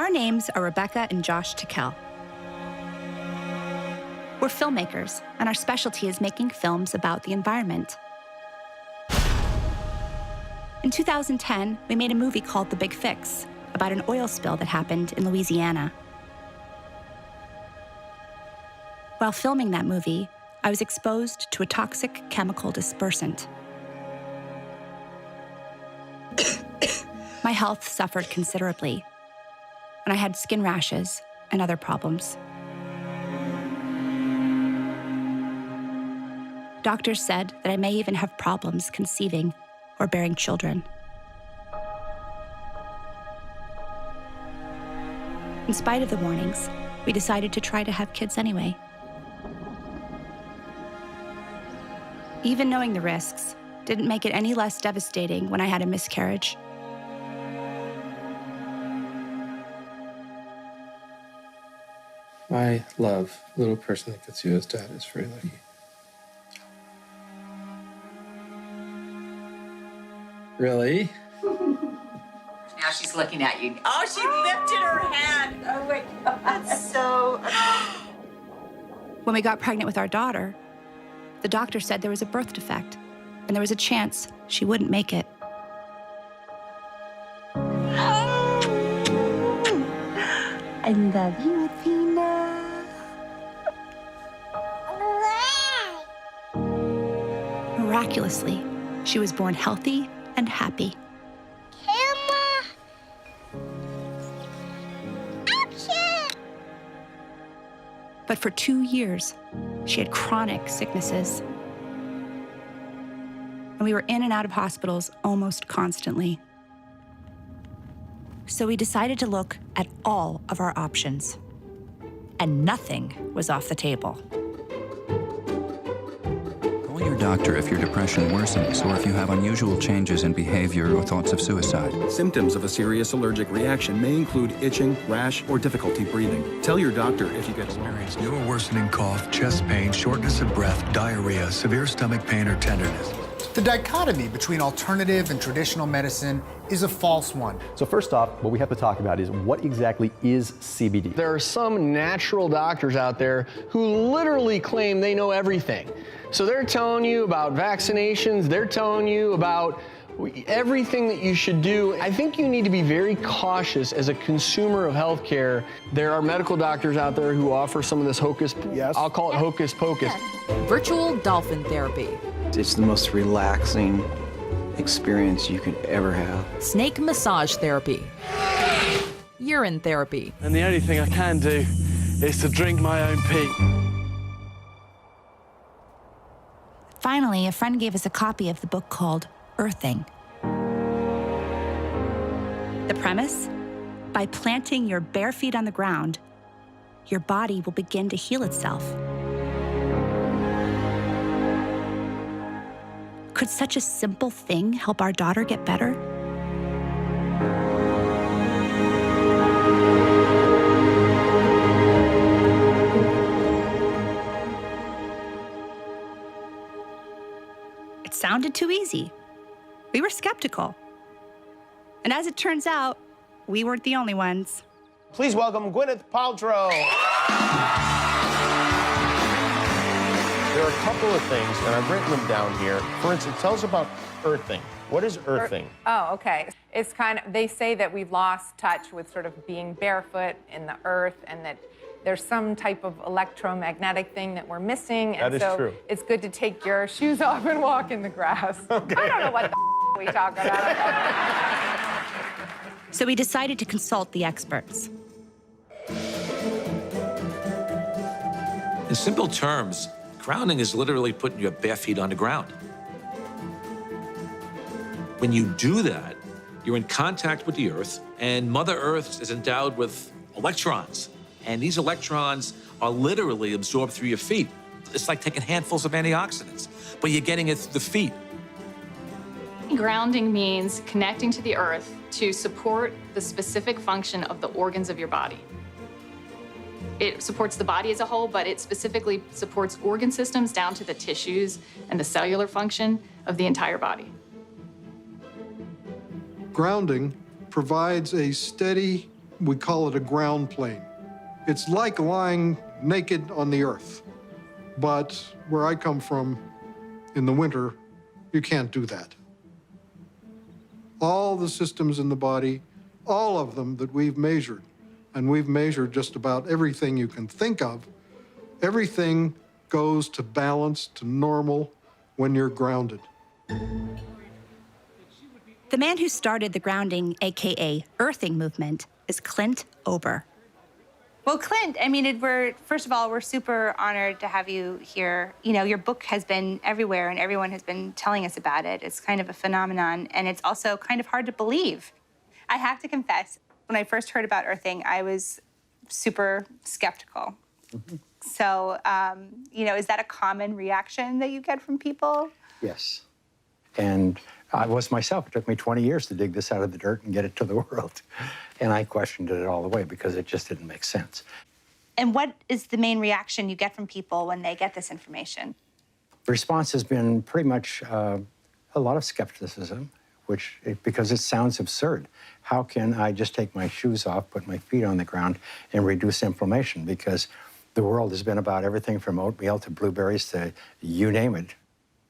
Our names are Rebecca and Josh Tickell. We're filmmakers, and our specialty is making films about the environment. In 2010, we made a movie called The Big Fix about an oil spill that happened in Louisiana. While filming that movie, I was exposed to a toxic chemical dispersant. My health suffered considerably, and I had skin rashes and other problems. Doctors said that I may even have problems conceiving or bearing children. In spite of the warnings, we decided to try to have kids anyway. Even knowing the risks didn't make it any less devastating when I had a miscarriage. My love, the little person that gets you as dad is very lucky. Really? Now she's looking at you. Oh, she lifted her hand. Oh my God, that's so... When we got pregnant with our daughter, the doctor said there was a birth defect, and there was a chance she wouldn't make it. I love you, Athena. Miraculously, she was born healthy and happy. Camera. Action. But for 2 years, she had chronic sicknesses. And we were in and out of hospitals almost constantly. So we decided to look at all of our options. And nothing was off the table. Call your doctor if your depression worsens or if you have unusual changes in behavior or thoughts of suicide. Symptoms of a serious allergic reaction may include itching, rash, or difficulty breathing. Tell your doctor if you experience new or worsening cough, chest pain, shortness of breath, diarrhea, severe stomach pain, or tenderness. The dichotomy between alternative and traditional medicine is a false one. So first off, what we have to talk about is what exactly is CBD? There are some natural doctors out there who literally claim they know everything. So they're telling you about vaccinations, they're telling you about everything that you should do. I think you need to be very cautious as a consumer of healthcare. There are medical doctors out there who offer some of this hocus, I'll call it hocus pocus. Virtual dolphin therapy. It's the most relaxing experience you could ever have. Snake massage therapy. Urine therapy. And the only thing I can do is to drink my own pee. Finally, a friend gave us a copy of the book called Earthing. The premise? By planting your bare feet on the ground, your body will begin to heal itself. Could such a simple thing help our daughter get better? It sounded too easy. We were skeptical. And as it turns out, we weren't the only ones. Please welcome Gwyneth Paltrow. There are a couple of things, and I've written them down here. For instance, tell us about earthing. What is earthing? Oh, okay. It's kind of, they say that we've lost touch with sort of being barefoot in the earth, and that there's some type of electromagnetic thing that we're missing. And that is true. It's good to take your shoes off and walk in the grass. Okay. I don't know what the we talk about. So we decided to consult the experts. In simple terms, grounding is literally putting your bare feet on the ground. When you do that, you're in contact with the Earth, and Mother Earth is endowed with electrons. And these electrons are literally absorbed through your feet. It's like taking handfuls of antioxidants, but you're getting it through the feet. Grounding means connecting to the earth to support the specific function of the organs of your body. It supports the body as a whole, but it specifically supports organ systems down to the tissues and the cellular function of the entire body. Grounding provides a steady We call it a ground plane. It's like lying naked on the earth. But where I come from, in the winter, you can't do that. All the systems in the body, all of them that we've measured, and we've measured just about everything you can think of, everything goes to balance, to normal, when you're grounded. The man who started the grounding, AKA earthing movement, is Clint Ober. Well, Clint, I mean, first of all, we're super honored to have you here. You know, your book has been everywhere and everyone has been telling us about it. It's kind of a phenomenon, and it's also kind of hard to believe. I have to confess, when I first heard about earthing, I was super skeptical. Mm-hmm. So, you know, is that a common reaction that you get from people? Yes. And I was myself. It took me 20 years to dig this out of the dirt and get it to the world. And I questioned it all the way because it just didn't make sense. And what is the main reaction you get from people when they get this information? The response has been pretty much a lot of skepticism, because it sounds absurd. How can I just take my shoes off, put my feet on the ground, and reduce inflammation? Because the world has been about everything from oatmeal to blueberries to you name it.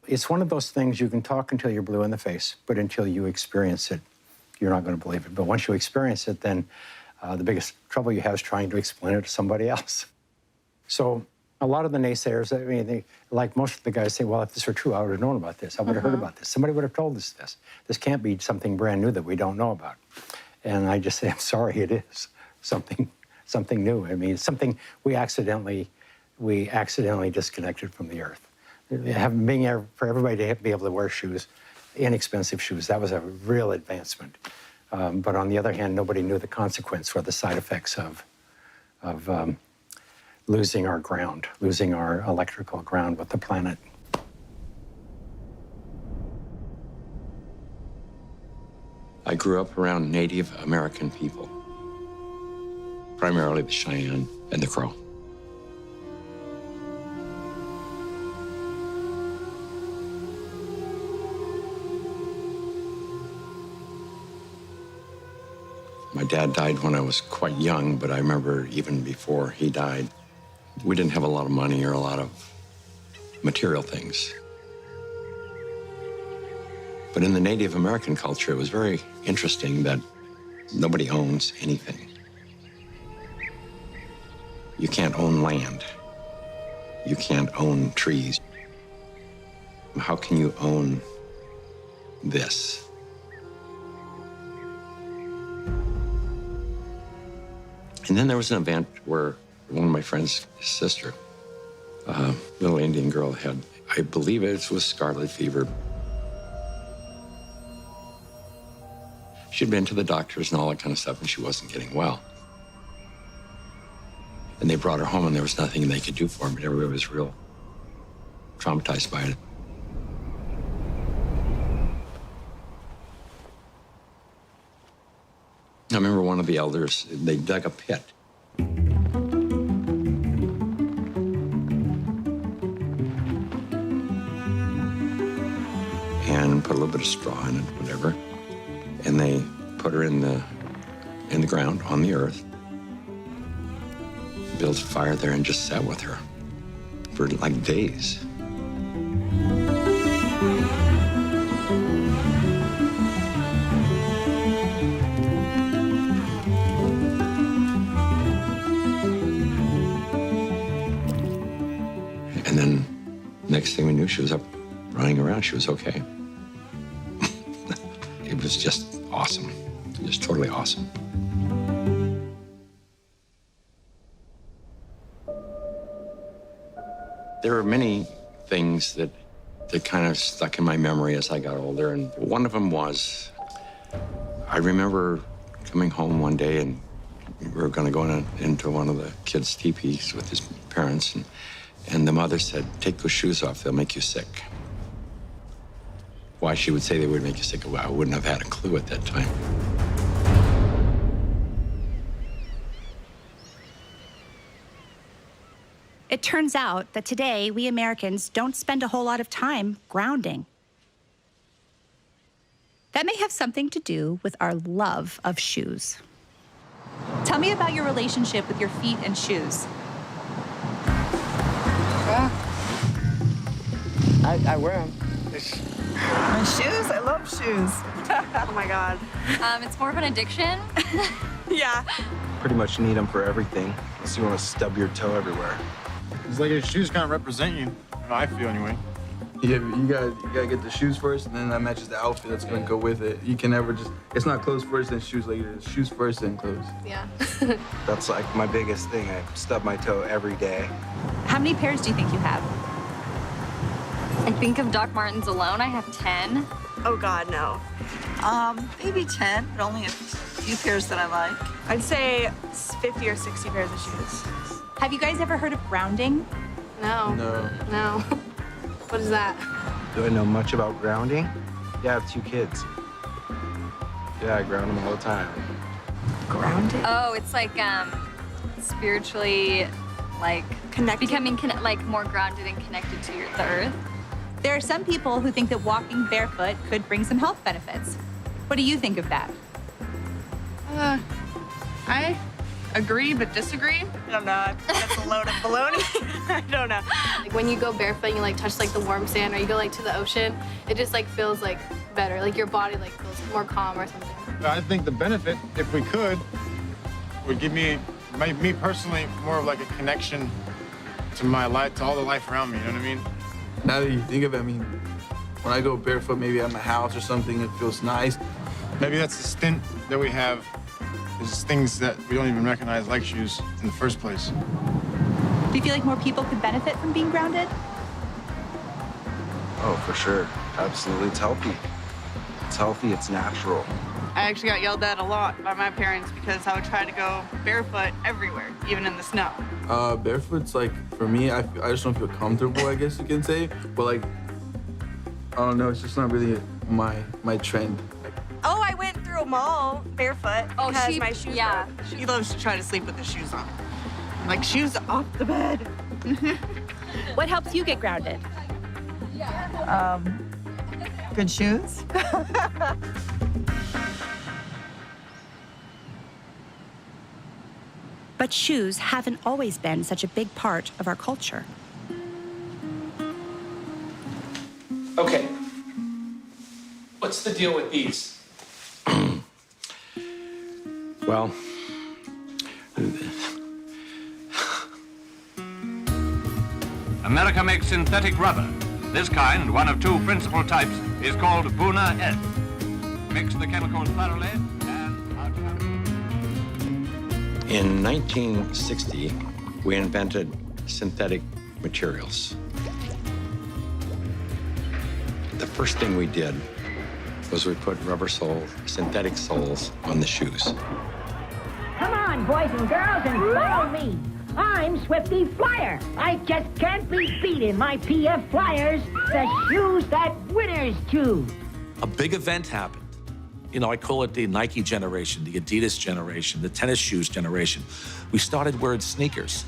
It's one of those things you can talk until you're blue in the face, but until you experience it, you're not going to believe it. But once you experience it, then the biggest trouble you have is trying to explain it to somebody else. So a lot of the naysayers, I mean, like most of the guys say, well, if this were true, I would have known about this. I would have heard about this. Somebody would have told us this. This can't be something brand new that we don't know about. And I just say, I'm sorry, it is something new. I mean, it's something we accidentally disconnected from the earth. For everybody to be able to wear shoes, inexpensive shoes, that was a real advancement. But on the other hand, nobody knew the consequence or the side effects of losing our ground, losing our electrical ground with the planet. I grew up around Native American people, primarily the Cheyenne and the Crow. My dad died when I was quite young, but I remember even before he died, we didn't have a lot of money or a lot of material things. But in the Native American culture, it was very interesting that nobody owns anything. You can't own land. You can't own trees. How can you own this? And then there was an event where one of my friend's sister, a little Indian girl, had, I believe it was scarlet fever. She'd been to the doctors and all that kind of stuff, and she wasn't getting well. And they brought her home, and there was nothing they could do for her, but everybody was real traumatized by it. I remember one of the elders, they dug a pit. And put a little bit of straw in it, whatever. And they put her in the ground, on the earth. Built a fire there and just sat with her for like days. And then next thing we knew, she was up running around. She was okay. It was just awesome, just totally awesome. There were many things that kind of stuck in my memory as I got older, and one of them was, I remember coming home one day, and we were going to go into one of the kids' teepees with his parents, and the mother said, "Take those shoes off, they'll make you sick." Why she would say they would make you sick, well, I wouldn't have had a clue at that time. It turns out that today, we Americans don't spend a whole lot of time grounding. That may have something to do with our love of shoes. Tell me about your relationship with your feet and shoes. I wear them. My shoes? I love shoes. Oh my God. It's more of an addiction. Yeah. Pretty much need them for everything, unless you want to stub your toe everywhere. It's like your shoes kind of represent you. I feel anyway. Yeah, you gotta get the shoes first, and then that matches the outfit that's gonna go with it. You can never just, it's not clothes first, then shoes later. It's shoes first, then clothes. Yeah. That's like my biggest thing. I stub my toe every day. How many pairs do you think you have? I think of Doc Martens alone, I have 10. Oh God, no. Maybe 10, but only a few pairs that I like. I'd say 50 or 60 pairs of shoes. Have you guys ever heard of grounding? No. No. What is that? Do I know much about grounding? Yeah, I have 2 kids. Yeah, I ground them all the time. Grounding? Oh, it's like spiritually, like becoming like more grounded and connected to the earth. There are some people who think that walking barefoot could bring some health benefits. What do you think of that? I agree but disagree. I don't know. That's a load of baloney. I don't know. Like when you go barefoot and you like touch like the warm sand or you go like to the ocean, it just like feels like better. Like your body like feels more calm or something. I think the benefit, if we could, would give me personally, more of like a connection to my life, to all the life around me, you know what I mean? Now that you think of it, I mean, when I go barefoot, maybe at my house or something, it feels nice. Maybe that's the stint that we have, is things that we don't even recognize like shoes in the first place. Do you feel like more people could benefit from being grounded? Oh, for sure. Absolutely. It's healthy. It's healthy. It's natural. I actually got yelled at a lot by my parents because I would try to go barefoot everywhere, even in the snow. Barefoot's like, for me, I just don't feel comfortable, I guess you can say. But like, I don't know, it's just not really my trend. Oh, I went through a mall barefoot because my shoes yeah. broke. She loves to try to sleep with the shoes on. Like, shoes off the bed. What helps you get grounded? Good shoes. But shoes haven't always been such a big part of our culture. Okay. What's the deal with these? Well, America makes synthetic rubber. This kind, one of 2 principal types, is called Buna S. Mix the chemicals thoroughly in 1960, we invented synthetic materials. The first thing we did was we put rubber soles, synthetic soles on the shoes. Come on, boys and girls, and follow me. I'm Swifty Flyer. I just can't be beat in my PF Flyers, the shoes that winners choose. A big event happened. You know, I call it the Nike generation, the Adidas generation, the tennis shoes generation. We started wearing sneakers.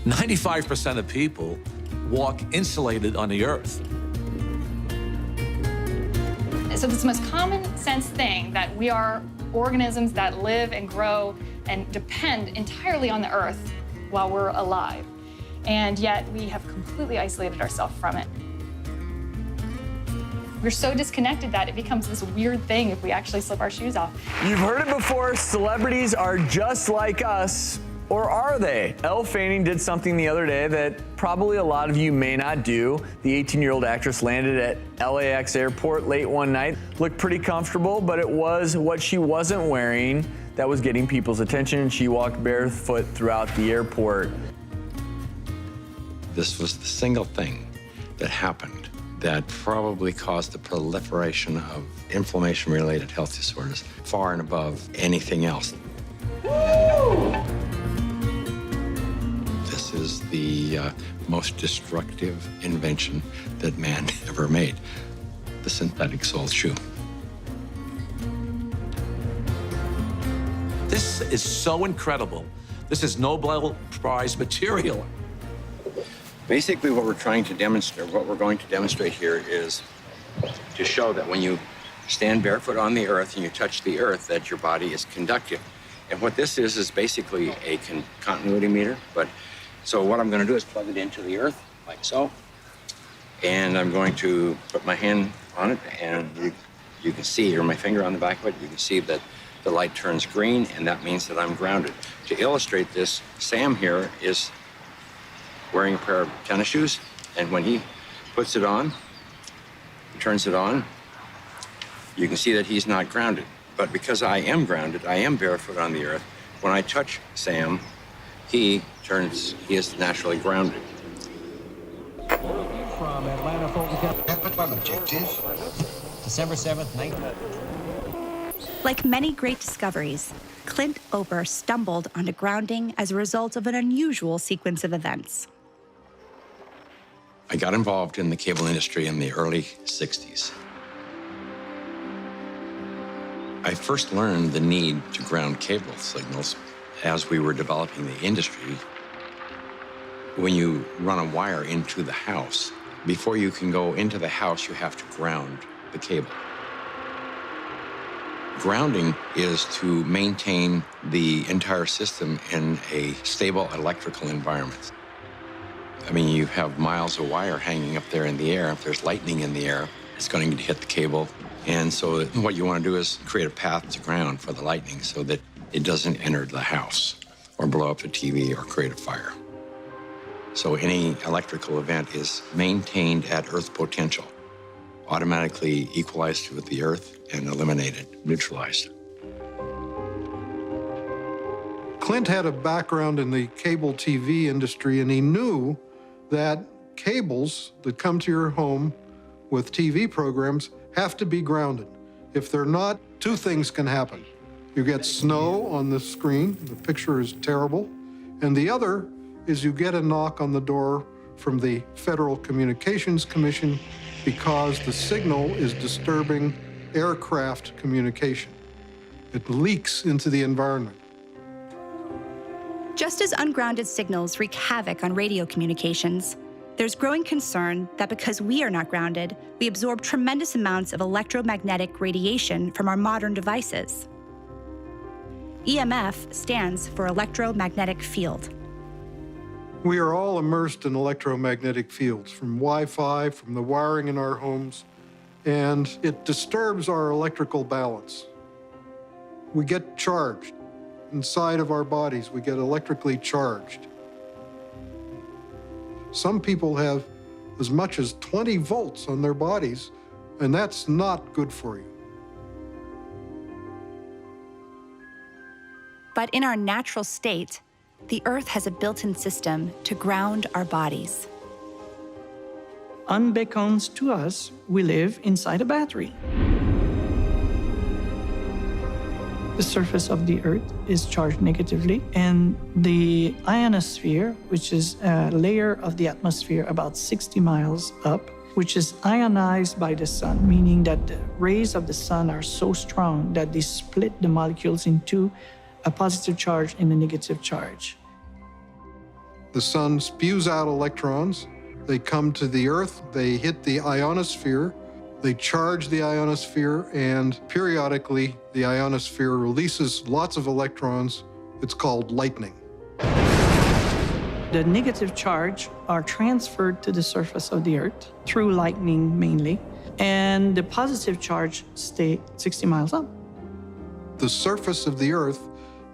"95% of people walk insulated on the earth." So it's the most common sense thing that we are organisms that live and grow and depend entirely on the earth while we're alive. And yet we have completely isolated ourselves from it. We're so disconnected that it becomes this weird thing if we actually slip our shoes off. You've heard it before, celebrities are just like us, or are they? Elle Fanning did something the other day that probably a lot of you may not do. The 18-year-old actress landed at LAX airport late one night, looked pretty comfortable, but it was what she wasn't wearing that was getting people's attention. She walked barefoot throughout the airport. This was the single thing that happened that probably caused the proliferation of inflammation-related health disorders far and above anything else. This is the most destructive invention that man ever made, the synthetic sole shoe. This is so incredible. This is Nobel Prize material. Basically, what we're trying to demonstrate, what we're going to demonstrate here is to show that when you stand barefoot on the earth and you touch the earth, that your body is conductive. And what this is basically a continuity meter. So what I'm going to do is plug it into the earth, like so. And I'm going to put my hand on it, and you can see, or my finger on the back of it, you can see that the light turns green, and that means that I'm grounded. To illustrate this, Sam here is wearing a pair of tennis shoes, and when he puts it on, turns it on, you can see that he's not grounded. But because I am grounded, I am barefoot on the earth, when I touch Sam, he is naturally grounded. From Atlanta, Fulton objective, December 7th, 19... Like many great discoveries, Clint Ober stumbled onto grounding as a result of an unusual sequence of events. I got involved in the cable industry in the early 60s. I first learned the need to ground cable signals as we were developing the industry. When you run a wire into the house, before you can go into the house, you have to ground the cable. Grounding is to maintain the entire system in a stable electrical environment. I mean, you have miles of wire hanging up there in the air. If there's lightning in the air, it's going to hit the cable. And so what you want to do is create a path to ground for the lightning so that it doesn't enter the house or blow up the TV or create a fire. So any electrical event is maintained at earth potential, automatically equalized with the earth and eliminated, neutralized. Clint had a background in the cable TV industry, and he knew that cables that come to your home with TV programs have to be grounded. If they're not, two things can happen. You get snow on the screen, the picture is terrible, and the other is you get a knock on the door from the Federal Communications Commission because the signal is disturbing aircraft communication. It leaks into the environment. Just as ungrounded signals wreak havoc on radio communications, there's growing concern that because we are not grounded, we absorb tremendous amounts of electromagnetic radiation from our modern devices. EMF stands for electromagnetic field. We are all immersed in electromagnetic fields, from Wi-Fi, from the wiring in our homes, and it disturbs our electrical balance. We get charged. Inside of our bodies, we get electrically charged. Some people have as much as 20 volts on their bodies, and that's not good for you. But in our natural state, the Earth has a built-in system to ground our bodies. Unbeknownst to us, we live inside a battery. The surface of the Earth is charged negatively, and the ionosphere, which is a layer of the atmosphere about 60 miles up, which is ionized by the sun, meaning that the rays of the sun are so strong that they split the molecules into a positive charge and a negative charge. The sun spews out electrons. They come to the Earth, they hit the ionosphere, they charge the ionosphere, and periodically the ionosphere releases lots of electrons. It's called lightning. The negative charge are transferred to the surface of the Earth through lightning mainly, and the positive charge stay 60 miles up. The surface of the Earth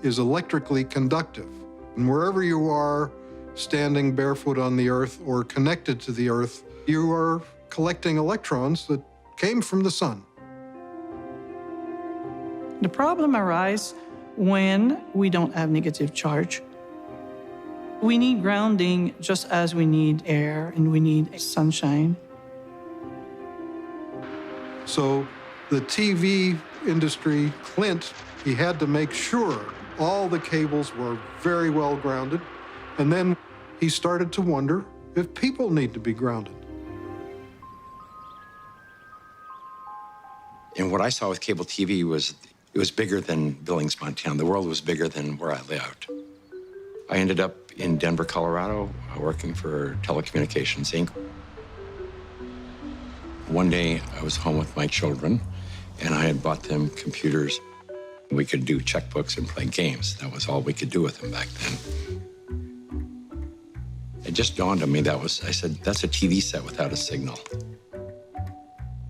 is electrically conductive, and wherever you are, standing barefoot on the Earth or connected to the Earth, you are collecting electrons that came from the sun. The problem arises when we don't have negative charge. We need grounding just as we need air and we need sunshine. So the TV industry, Clint, he had to make sure all the cables were very well grounded. And then he started to wonder if people need to be grounded. And what I saw with cable TV was, it was bigger than Billings, Montana. The world was bigger than where I lived. I ended up in Denver, Colorado, working for Telecommunications Inc. One day, I was home with my children, and I had bought them computers. We could do checkbooks and play games. That was all we could do with them back then. It just dawned on me I said, that's a TV set without a signal.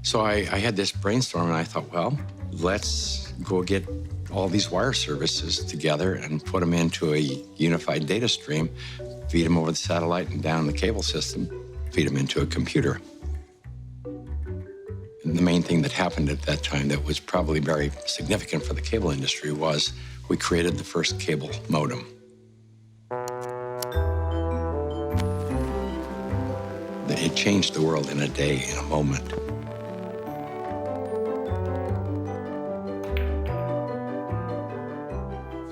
So I had this brainstorm, and I thought, well, let's go get all these wire services together and put them into a unified data stream, feed them over the satellite and down the cable system, feed them into a computer. And the main thing that happened at that time that was probably very significant for the cable industry was we created the first cable modem. It changed the world in a day, in a moment.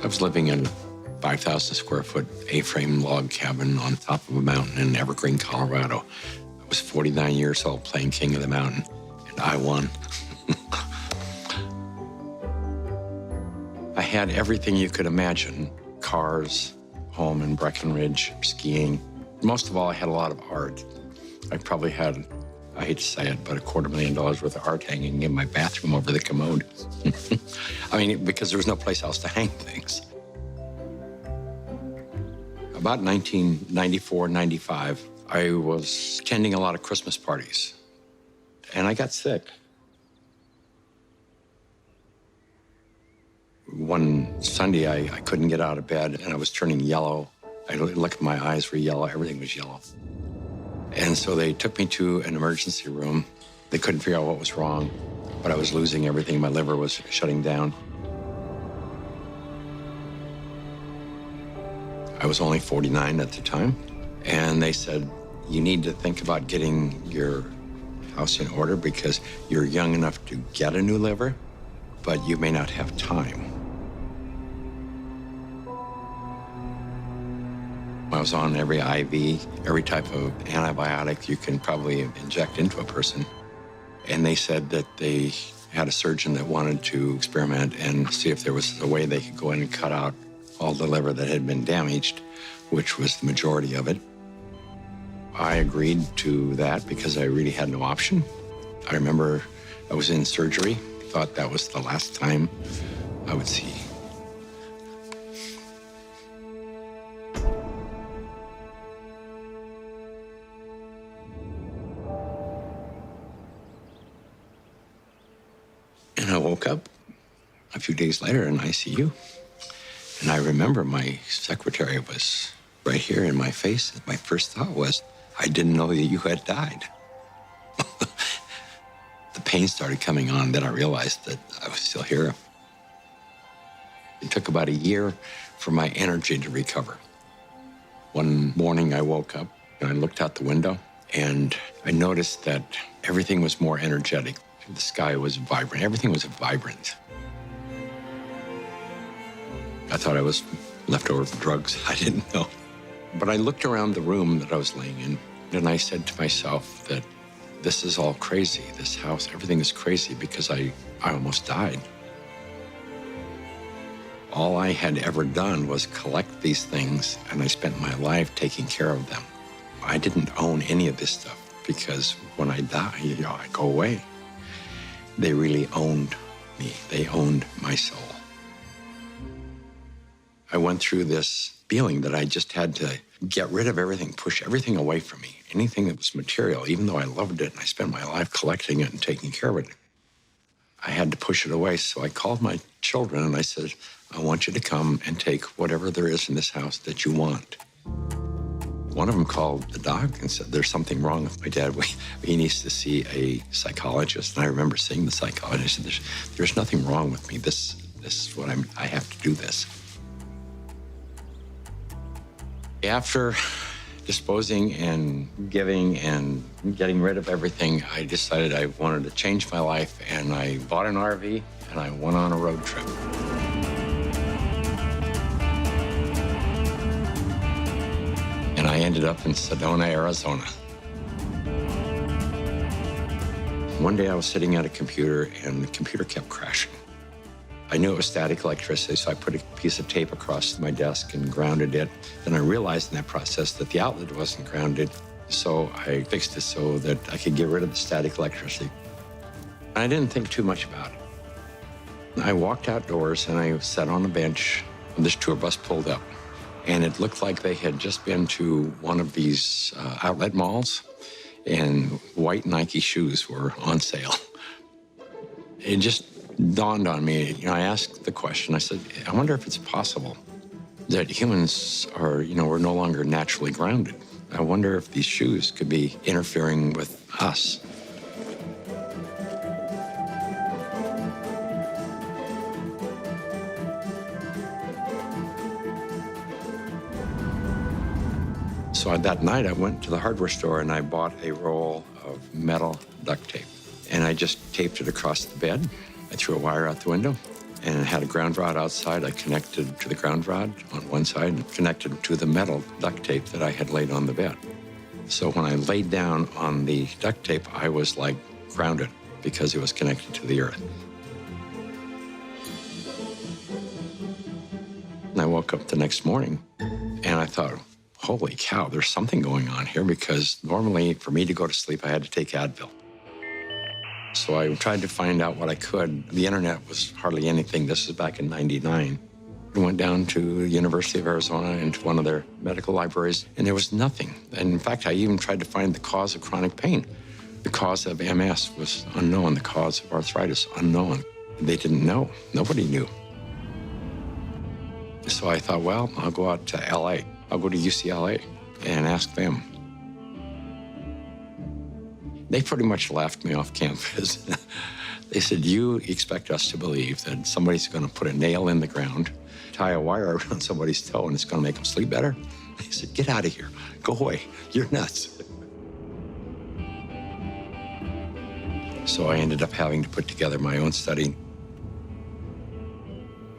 I was living in a 5,000 square foot A-frame log cabin on top of a mountain in Evergreen, Colorado. I was 49 years old playing King of the Mountain, and I won. I had everything you could imagine: cars, home in Breckenridge, skiing. Most of all, I had a lot of art. I probably had, I hate to say it, but $250,000 worth of art hanging in my bathroom over the commode. I mean, because there was no place else to hang things. About 1994, 95, I was attending a lot of Christmas parties, and I got sick. One Sunday, I couldn't get out of bed, and I was turning yellow. I looked at my eyes were yellow, everything was yellow. And so they took me to an emergency room. They couldn't figure out what was wrong, but I was losing everything. My liver was shutting down. I was only 49 at the time, and they said, you need to think about getting your house in order because you're young enough to get a new liver, but you may not have time. I was on every IV, every type of antibiotic you can probably inject into a person. And they said that they had a surgeon that wanted to experiment and see if there was a way they could go in and cut out all the liver that had been damaged, which was the majority of it. I agreed to that because I really had no option. I remember I was in surgery, thought that was the last time I would see. And I woke up a few days later in ICU. And I remember my secretary was right here in my face. My first thought was, I didn't know that you had died. The pain started coming on, then I realized that I was still here. It took about a year for my energy to recover. One morning I woke up and I looked out the window and I noticed that everything was more energetic. The sky was vibrant, everything was vibrant. I thought I was left over from drugs. I didn't know. But I looked around the room that I was laying in, and I said to myself that this is all crazy. This house, everything is crazy because I almost died. All I had ever done was collect these things, and I spent my life taking care of them. I didn't own any of this stuff because when I die, I go away. They really owned me. They owned my soul. I went through this feeling that I just had to get rid of everything, push everything away from me. Anything that was material, even though I loved it and I spent my life collecting it and taking care of it, I had to push it away. So I called my children and I said, I want you to come and take whatever there is in this house that you want. One of them called the doc and said, there's something wrong with my dad. He needs to see a psychologist. And I remember seeing the psychologist and said, there's nothing wrong with me. This is what I have to do this. After disposing and giving and getting rid of everything, I decided I wanted to change my life, and I bought an RV and I went on a road trip. And I ended up in Sedona, Arizona. One day I was sitting at a computer and the computer kept crashing. I knew it was static electricity, so I put a piece of tape across my desk and grounded it. Then I realized in that process that the outlet wasn't grounded, so I fixed it so that I could get rid of the static electricity. I didn't think too much about it. I walked outdoors and I sat on a bench. This tour bus pulled up, and it looked like they had just been to one of these outlet malls, and white Nike shoes were on sale. It just dawned on me, I asked the question, I said, I wonder if it's possible that humans are, we're no longer naturally grounded. I wonder if these shoes could be interfering with us. So that night I went to the hardware store and I bought a roll of metal duct tape. And I just taped it across the bed. I threw a wire out the window and it had a ground rod outside. I connected to the ground rod on one side and connected to the metal duct tape that I had laid on the bed. So when I laid down on the duct tape, I was like grounded because it was connected to the earth. And I woke up the next morning and I thought, holy cow, there's something going on here, because normally for me to go to sleep, I had to take Advil. So I tried to find out what I could. The internet was hardly anything. This was back in '99. I went down to the University of Arizona into one of their medical libraries, and there was nothing. And in fact, I even tried to find the cause of chronic pain. The cause of MS was unknown. The cause of arthritis, unknown. They didn't know. Nobody knew. So I thought, well, I'll go out to LA. I'll go to UCLA and ask them. They pretty much laughed me off campus. They said, you expect us to believe that somebody's going to put a nail in the ground, tie a wire around somebody's toe, and it's going to make them sleep better? They said, get out of here. Go away. You're nuts. So I ended up having to put together my own study.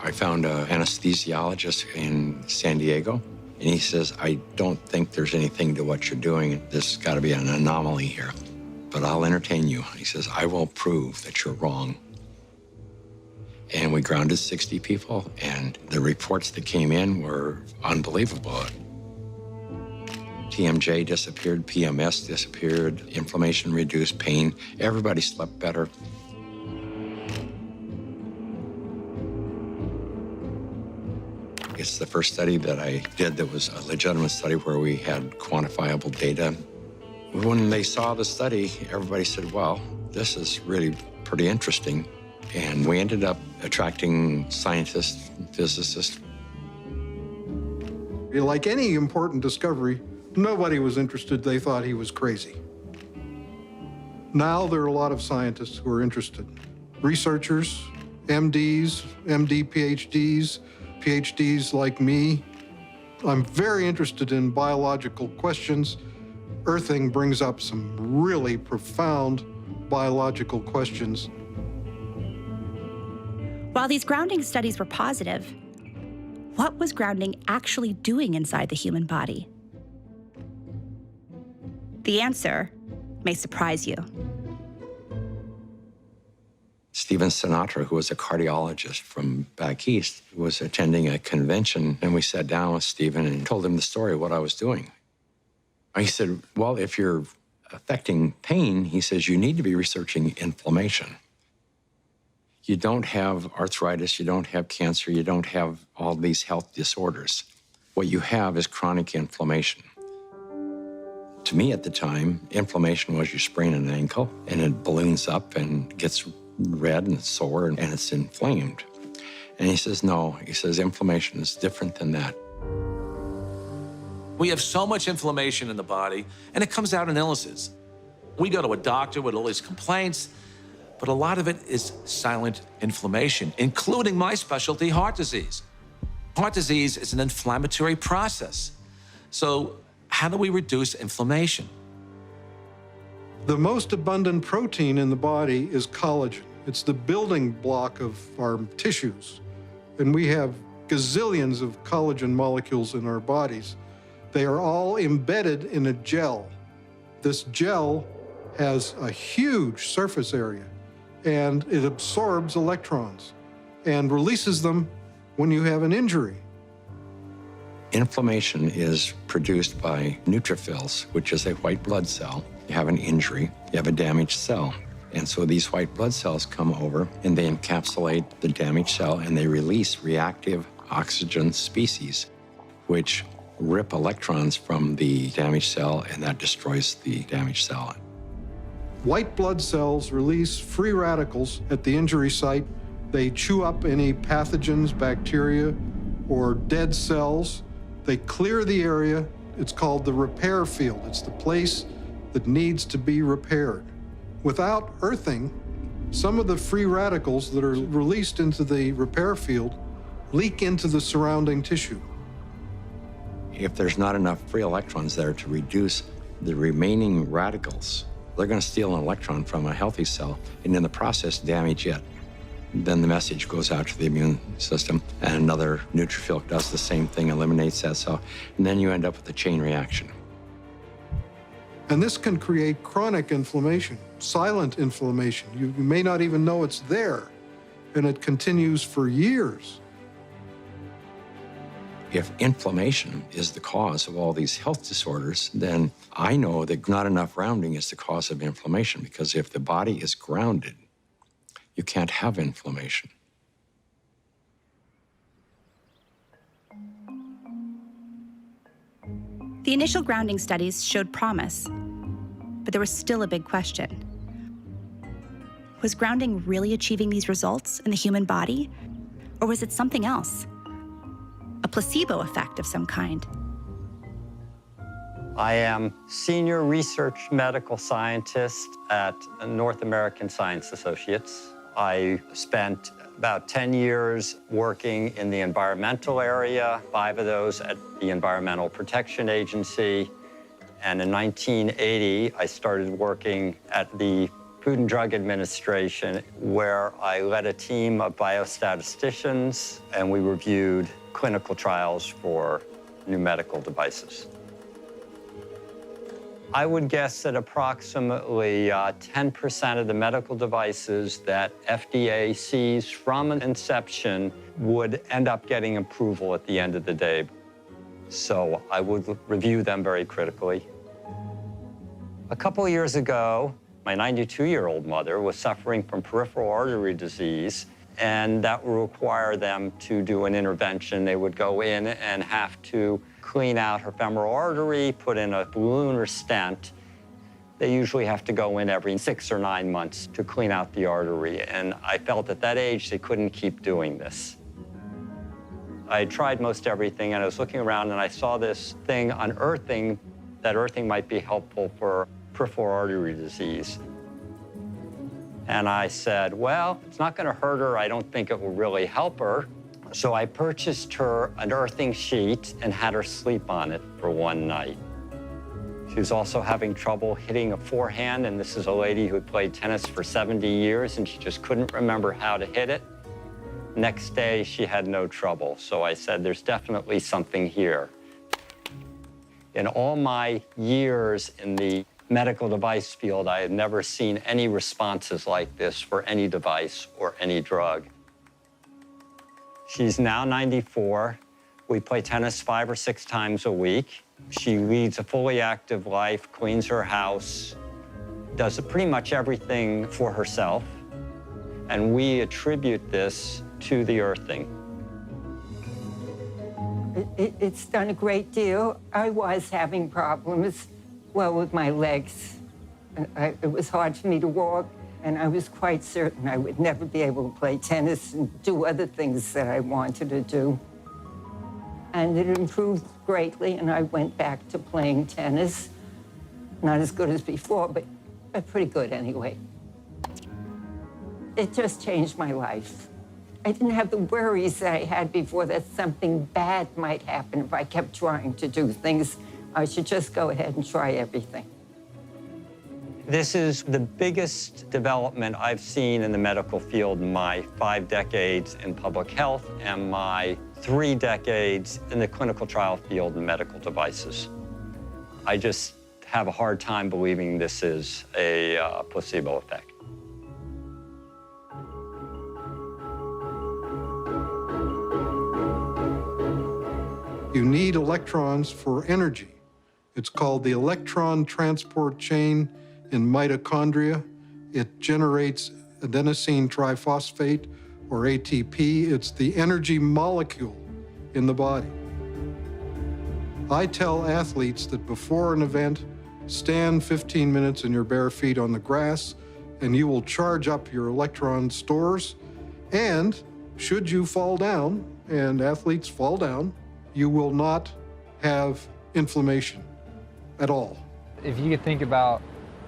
I found an anesthesiologist in San Diego, and he says, I don't think there's anything to what you're doing. There's got to be an anomaly here. But I'll entertain you. He says, I will prove that you're wrong. And we grounded 60 people, and the reports that came in were unbelievable. TMJ disappeared, PMS disappeared, inflammation reduced, pain. Everybody slept better. It's the first study that I did that was a legitimate study where we had quantifiable data. When they saw the study, everybody said, well, this is really pretty interesting. And we ended up attracting scientists, physicists. Like any important discovery, nobody was interested. They thought he was crazy. Now there are a lot of scientists who are interested. Researchers, MDs, MD PhDs, PhDs like me. I'm very interested in biological questions. Earthing brings up some really profound biological questions. While these grounding studies were positive, what was grounding actually doing inside the human body? The answer may surprise you. Stephen Sinatra, who was a cardiologist from back east, was attending a convention, and we sat down with Stephen and told him the story of what I was doing. He said, well, if you're affecting pain, he says, you need to be researching inflammation. You don't have arthritis, you don't have cancer, you don't have all these health disorders. What you have is chronic inflammation. To me at the time, inflammation was you sprain an ankle and it balloons up and gets red and it's sore and it's inflamed. And he says, no, he says, inflammation is different than that. We have so much inflammation in the body, and it comes out in illnesses. We go to a doctor with all these complaints, but a lot of it is silent inflammation, including my specialty, heart disease. Heart disease is an inflammatory process. So how do we reduce inflammation? The most abundant protein in the body is collagen. It's the building block of our tissues. And we have gazillions of collagen molecules in our bodies. They are all embedded in a gel. This gel has a huge surface area, and it absorbs electrons. and releases them when you have an injury. Inflammation is produced by neutrophils, which is a white blood cell. You have an injury, you have a damaged cell. And so these white blood cells come over and they encapsulate the damaged cell and they release reactive oxygen species, which rip electrons from the damaged cell, and that destroys the damaged cell. White blood cells release free radicals at the injury site. They chew up any pathogens, bacteria, or dead cells. They clear the area. It's called the repair field. It's the place that needs to be repaired. Without earthing, some of the free radicals that are released into the repair field leak into the surrounding tissue. If there's not enough free electrons there to reduce the remaining radicals, they're going to steal an electron from a healthy cell and in the process damage it. Then the message goes out to the immune system and another neutrophil does the same thing, eliminates that cell, and then you end up with a chain reaction. And this can create chronic inflammation, silent inflammation. You may not even know it's there, and it continues for years. If inflammation is the cause of all these health disorders, then I know that not enough grounding is the cause of inflammation, because if the body is grounded, you can't have inflammation. The initial grounding studies showed promise, but there was still a big question. Was grounding really achieving these results in the human body, or was it something else? A placebo effect of some kind? I am Senior Research Medical Scientist at North American Science Associates. I spent about 10 years working in the environmental area, 5 of those at the Environmental Protection Agency. And in 1980, I started working at the Food and Drug Administration, where I led a team of biostatisticians, and we reviewed clinical trials for new medical devices. I would guess that approximately 10% of the medical devices that FDA sees from inception would end up getting approval at the end of the day. So I would review them very critically. A couple of years ago, my 92-year-old mother was suffering from peripheral artery disease, and that would require them to do an intervention. They would go in and have to clean out her femoral artery, put in a balloon or stent. They usually have to go in every 6 or 9 months to clean out the artery, and I felt at that age they couldn't keep doing this. I had tried most everything, and I was looking around and I saw this thing on earthing, that earthing might be helpful for peripheral artery disease. And I said, well, it's not going to hurt her. I don't think it will really help her. So I purchased her an earthing sheet and had her sleep on it for one night. She was also having trouble hitting a forehand, and this is a lady who had played tennis for 70 years, and she just couldn't remember how to hit it. Next day, she had no trouble. So I said, there's definitely something here. In all my years in the medical device field, I had never seen any responses like this for any device or any drug. She's now 94. We play tennis 5 or 6 times a week. She leads a fully active life, cleans her house, does pretty much everything for herself. And we attribute this to the earthing. It's done a great deal. I was having problems, well, with my legs. It was hard for me to walk, and I was quite certain I would never be able to play tennis and do other things that I wanted to do. And it improved greatly, and I went back to playing tennis. Not as good as before, but pretty good anyway. It just changed my life. I didn't have the worries that I had before that something bad might happen if I kept trying to do things. I should just go ahead and try everything. This is the biggest development I've seen in the medical field in my 5 decades in public health and my 3 decades in the clinical trial field in medical devices. I just have a hard time believing this is a placebo effect. You need electrons for energy. It's called the electron transport chain in mitochondria. It generates adenosine triphosphate, or ATP. It's the energy molecule in the body. I tell athletes that before an event, stand 15 minutes in your bare feet on the grass, and you will charge up your electron stores. And should you fall down, and athletes fall down, you will not have inflammation at all. If you could think about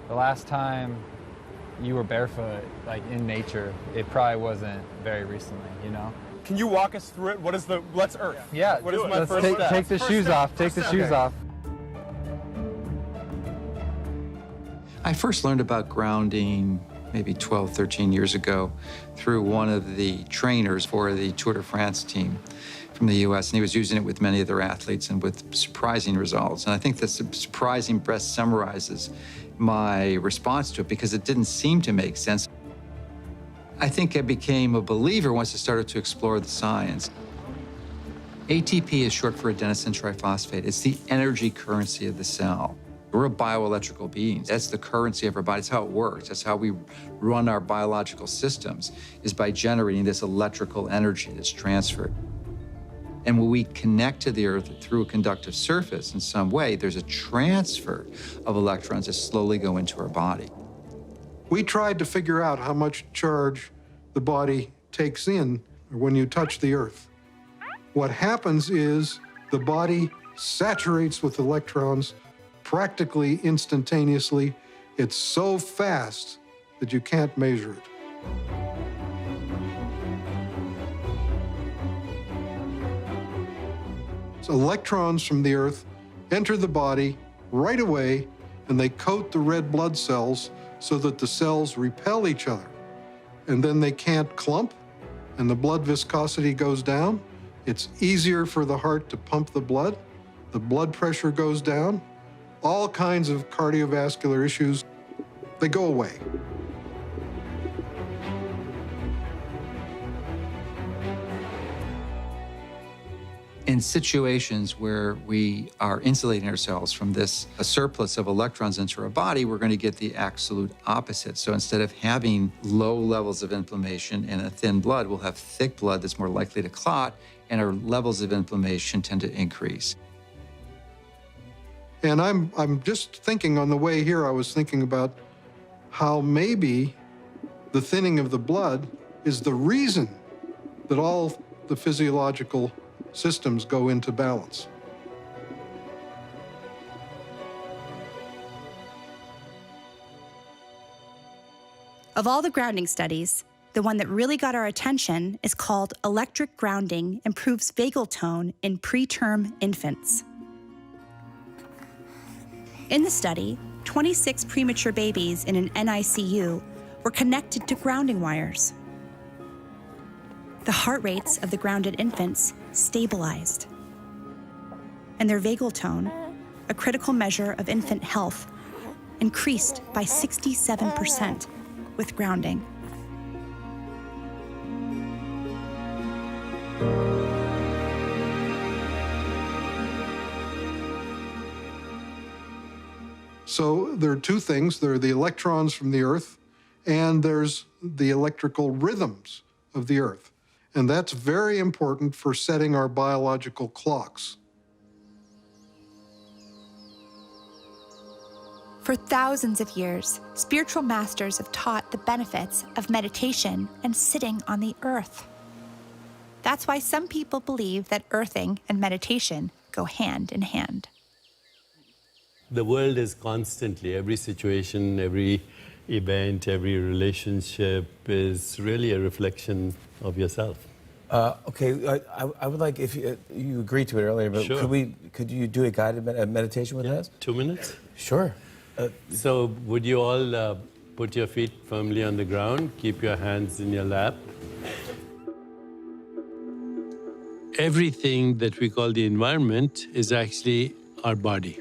the last time you were barefoot, like in nature, it probably wasn't very recently, you know? Can you walk us through it? What is the, let's Earth. Yeah, what is my first step? Take the shoes off, take the shoes off. I first learned about grounding maybe 12, 13 years ago through one of the trainers for the Tour de France team from the US, and he was using it with many of their athletes and with surprising results. And I think this surprising best summarizes my response to it because it didn't seem to make sense. I think I became a believer once I started to explore the science. ATP is short for adenosine triphosphate. It's the energy currency of the cell. We're a bioelectrical being. That's the currency of our body. That's how it works. That's how we run our biological systems, is by generating this electrical energy that's transferred. And when we connect to the Earth through a conductive surface in some way, there's a transfer of electrons that slowly go into our body. We tried to figure out how much charge the body takes in when you touch the Earth. What happens is the body saturates with electrons practically instantaneously. It's so fast that you can't measure it. So electrons from the Earth enter the body right away, and they coat the red blood cells so that the cells repel each other. And then they can't clump, and the blood viscosity goes down. It's easier for the heart to pump the blood pressure goes down. All kinds of cardiovascular issues, they go away. In situations where we are insulating ourselves from this a surplus of electrons into our body, we're going to get the absolute opposite. So instead of having low levels of inflammation and a thin blood, we'll have thick blood that's more likely to clot, and our levels of inflammation tend to increase. And I'm just thinking on the way here, I was thinking about how maybe the thinning of the blood is the reason that all the physiological systems go into balance. Of all the grounding studies, the one that really got our attention is called Electric Grounding Improves Vagal Tone in Preterm Infants. In the study, 26 premature babies in an NICU were connected to grounding wires. The heart rates of the grounded infants stabilized, and their vagal tone, a critical measure of infant health, increased by 67% with grounding. So there are two things. There are the electrons from the Earth, and there's the electrical rhythms of the Earth. And that's very important for setting our biological clocks. For thousands of years, spiritual masters have taught the benefits of meditation and sitting on the earth. That's why some people believe that earthing and meditation go hand in hand. The world is constantly, every situation, every event, every relationship is really a reflection of yourself. Okay, I would like, if you agreed to it earlier, but Sure. could you do a guided meditation with us? 2 minutes? Sure. So would you all put your feet firmly on the ground, keep your hands in your lap. Everything that we call the environment is actually our body.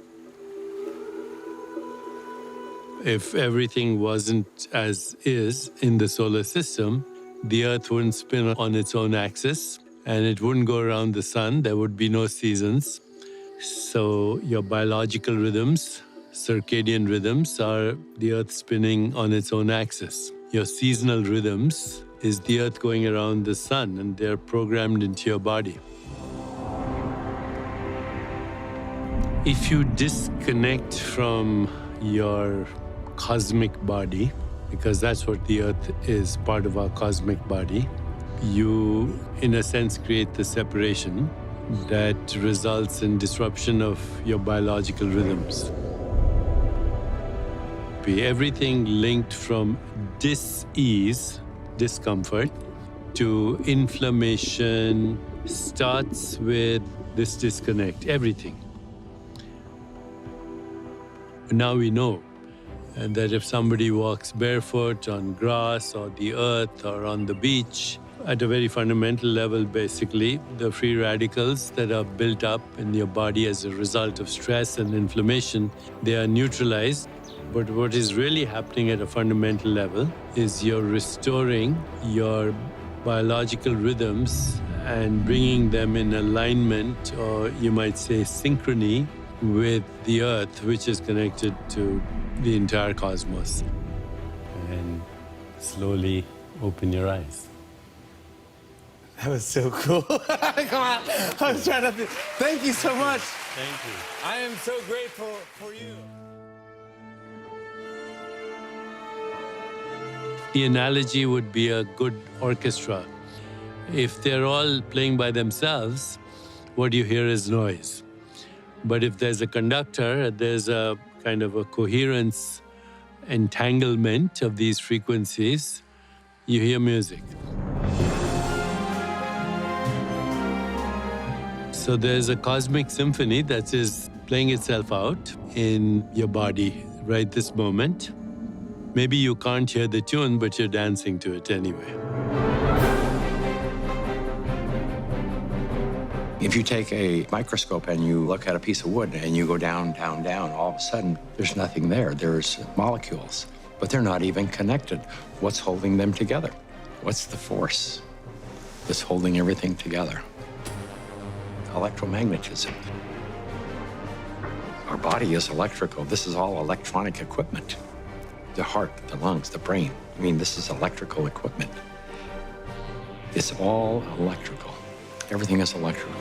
If everything wasn't as is in the solar system, the Earth wouldn't spin on its own axis, and it wouldn't go around the sun. There would be no seasons. So your biological rhythms, circadian rhythms, are the Earth spinning on its own axis. Your seasonal rhythms is the Earth going around the sun, and they're programmed into your body. If you disconnect from your cosmic body, because that's what the Earth is, part of our cosmic body, you, in a sense, create the separation that results in disruption of your biological rhythms. Everything linked from dis-ease, discomfort, to inflammation starts with this disconnect, everything. Now we know that if somebody walks barefoot on grass or the earth or on the beach, at a very fundamental level, basically, the free radicals that are built up in your body as a result of stress and inflammation, they are neutralized. But what is really happening at a fundamental level is you're restoring your biological rhythms and bringing them in alignment, or you might say synchrony, with the Earth, which is connected to the entire cosmos. And slowly open your eyes. That was so cool. Come on. I was trying to... Thank you so much. Thank you. I am so grateful for you. The analogy would be a good orchestra. If they're all playing by themselves, what you hear is noise. But if there's a conductor, there's a kind of a coherence, entanglement of these frequencies, you hear music. So there's a cosmic symphony that is playing itself out in your body right this moment. Maybe you can't hear the tune, but you're dancing to it anyway. If you take a microscope and you look at a piece of wood and you go down, down, down, all of a sudden, there's nothing there. There's molecules, but they're not even connected. What's holding them together? What's the force that's holding everything together? Electromagnetism. Our body is electrical. This is all electronic equipment. The heart, the lungs, the brain. I mean, this is electrical equipment. It's all electrical. Everything is electrical.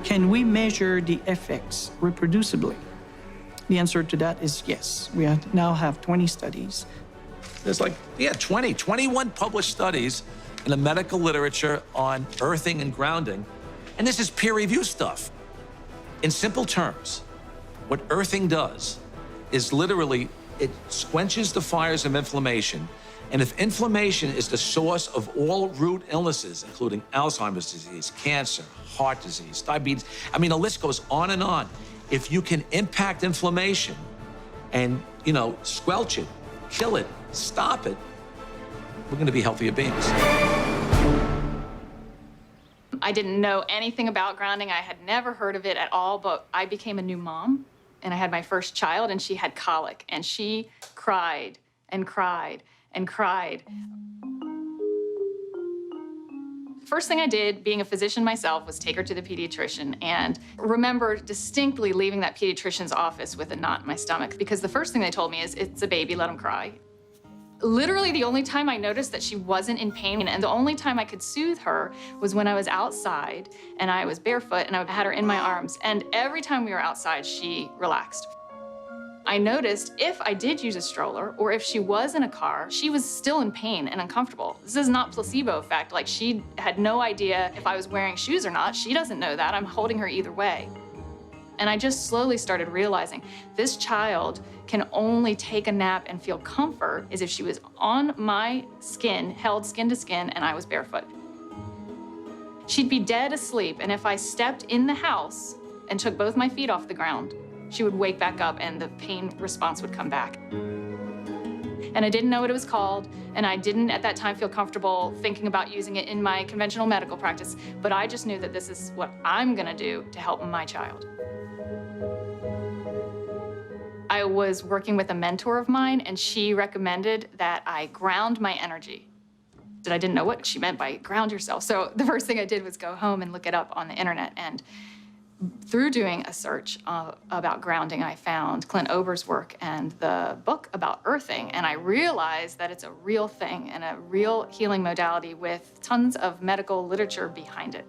Can we measure the effects reproducibly? The answer to that is yes. We now have 20 studies. There's 21 published studies in the medical literature on earthing and grounding, and this is peer-reviewed stuff. In simple terms, what earthing does is literally, it quenches the fires of inflammation, and if inflammation is the source of all root illnesses, including Alzheimer's disease, cancer, heart disease, diabetes, I mean, the list goes on and on. If you can impact inflammation and, squelch it, kill it, stop it, we're going to be healthier beings. I didn't know anything about grounding. I had never heard of it at all, but I became a new mom, and I had my first child, and she had colic, and she cried and cried and cried. First thing I did, being a physician myself, was take her to the pediatrician, and remember distinctly leaving that pediatrician's office with a knot in my stomach, because the first thing they told me is, it's a baby, let him cry. Literally the only time I noticed that she wasn't in pain, and the only time I could soothe her, was when I was outside and I was barefoot and I had her in my arms. And every time we were outside, she relaxed. I noticed if I did use a stroller or if she was in a car, she was still in pain and uncomfortable. This is not placebo effect. Like, she had no idea if I was wearing shoes or not. She doesn't know that. I'm holding her either way. And I just slowly started realizing this child can only take a nap and feel comfort is if she was on my skin, held skin to skin, and I was barefoot. She'd be dead asleep, and if I stepped in the house and took both my feet off the ground, she would wake back up and the pain response would come back. And I didn't know what it was called, and I didn't at that time feel comfortable thinking about using it in my conventional medical practice, but I just knew that this is what I'm gonna do to help my child. I was working with a mentor of mine, and she recommended that I ground my energy. I didn't know what she meant by ground yourself. So the first thing I did was go home and look it up on the internet. And through doing a search about grounding, I found Clint Ober's work and the book about earthing. And I realized that it's a real thing and a real healing modality with tons of medical literature behind it.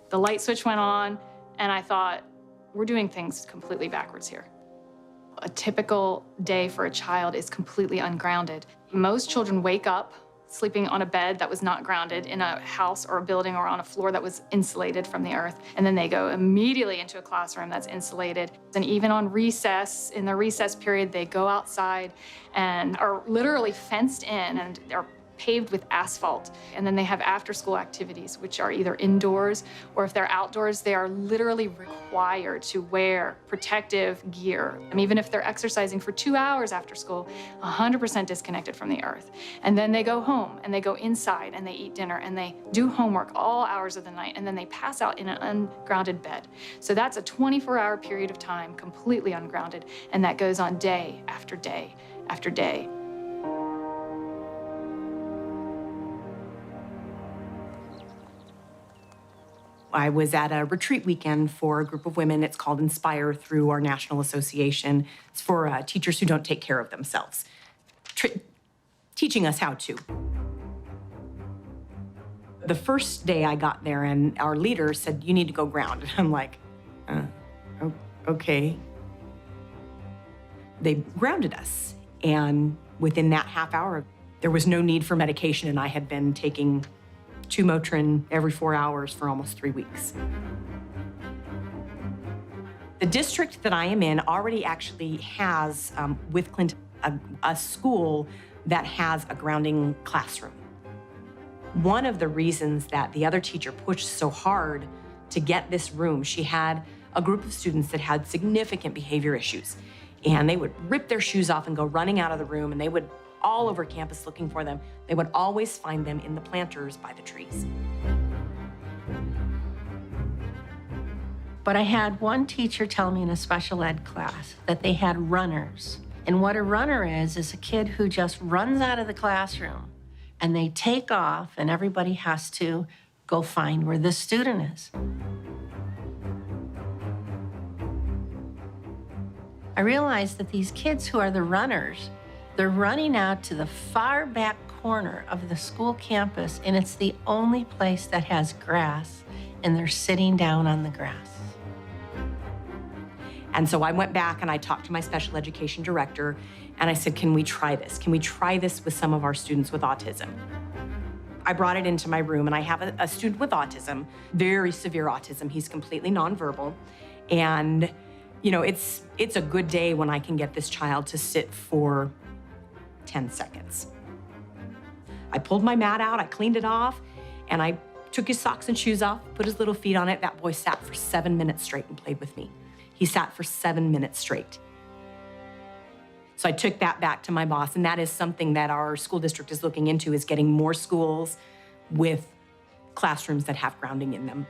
The light switch went on, and I thought, we're doing things completely backwards here. A typical day for a child is completely ungrounded. Most children wake up sleeping on a bed that was not grounded in a house or a building or on a floor that was insulated from the earth. And then they go immediately into a classroom that's insulated. And even on recess, in the recess period, they go outside and are literally fenced in and are paved with asphalt. And then they have after-school activities, which are either indoors or if they're outdoors, they are literally required to wear protective gear. And even if they're exercising for 2 hours after school, 100% disconnected from the earth. And then they go home and they go inside and they eat dinner and they do homework all hours of the night, and then they pass out in an ungrounded bed. So that's a 24-hour period of time completely ungrounded, and that goes on day after day after day. I was at a retreat weekend for a group of women. It's called Inspire through our national association. It's for teachers who don't take care of themselves, teaching us how to. The first day I got there and our leader said, you need to go ground. And I'm like, okay. They grounded us. And within that half hour, there was no need for medication, and I had been taking 2 Motrin every 4 hours for almost 3 weeks. The district that I am in already actually has, with Clint, a school that has a grounding classroom. One of the reasons that the other teacher pushed so hard to get this room, she had a group of students that had significant behavior issues, and they would rip their shoes off and go running out of the room, and they would all over campus looking for them. They would always find them in the planters by the trees. But I had one teacher tell me in a special ed class that they had runners. And what a runner is a kid who just runs out of the classroom and they take off and everybody has to go find where the student is. I realized that these kids who are the runners, they're running out to the far back corner of the school campus, and it's the only place that has grass, and they're sitting down on the grass. And so I went back and I talked to my special education director, and I said, can we try this? Can we try this with some of our students with autism? I brought it into my room, and I have a student with autism, very severe autism. He's completely nonverbal, and you know, it's a good day when I can get this child to sit for 10 seconds. I pulled my mat out, I cleaned it off, and I took his socks and shoes off, put his little feet on it. That boy sat for 7 minutes straight and played with me. He sat for 7 minutes straight. So I took that back to my boss, and that is something that our school district is looking into, is getting more schools with classrooms that have grounding in them.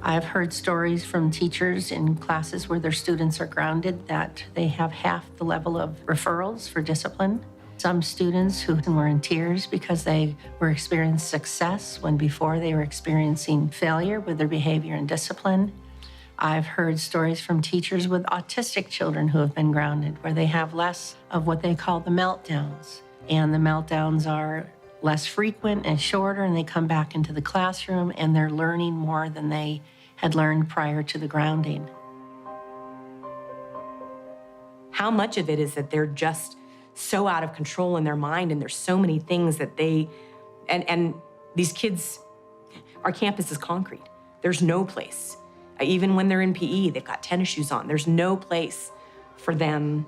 I've heard stories from teachers in classes where their students are grounded that they have half the level of referrals for discipline. Some students who were in tears because they were experiencing success when before they were experiencing failure with their behavior and discipline. I've heard stories from teachers with autistic children who have been grounded, where they have less of what they call the meltdowns. And the meltdowns are less frequent and shorter, and they come back into the classroom and they're learning more than they had learned prior to the grounding. How much of it is that they're just so out of control in their mind, and there's so many things that they, and these kids, our campus is concrete. There's no place. Even when they're in PE, they've got tennis shoes on. There's no place for them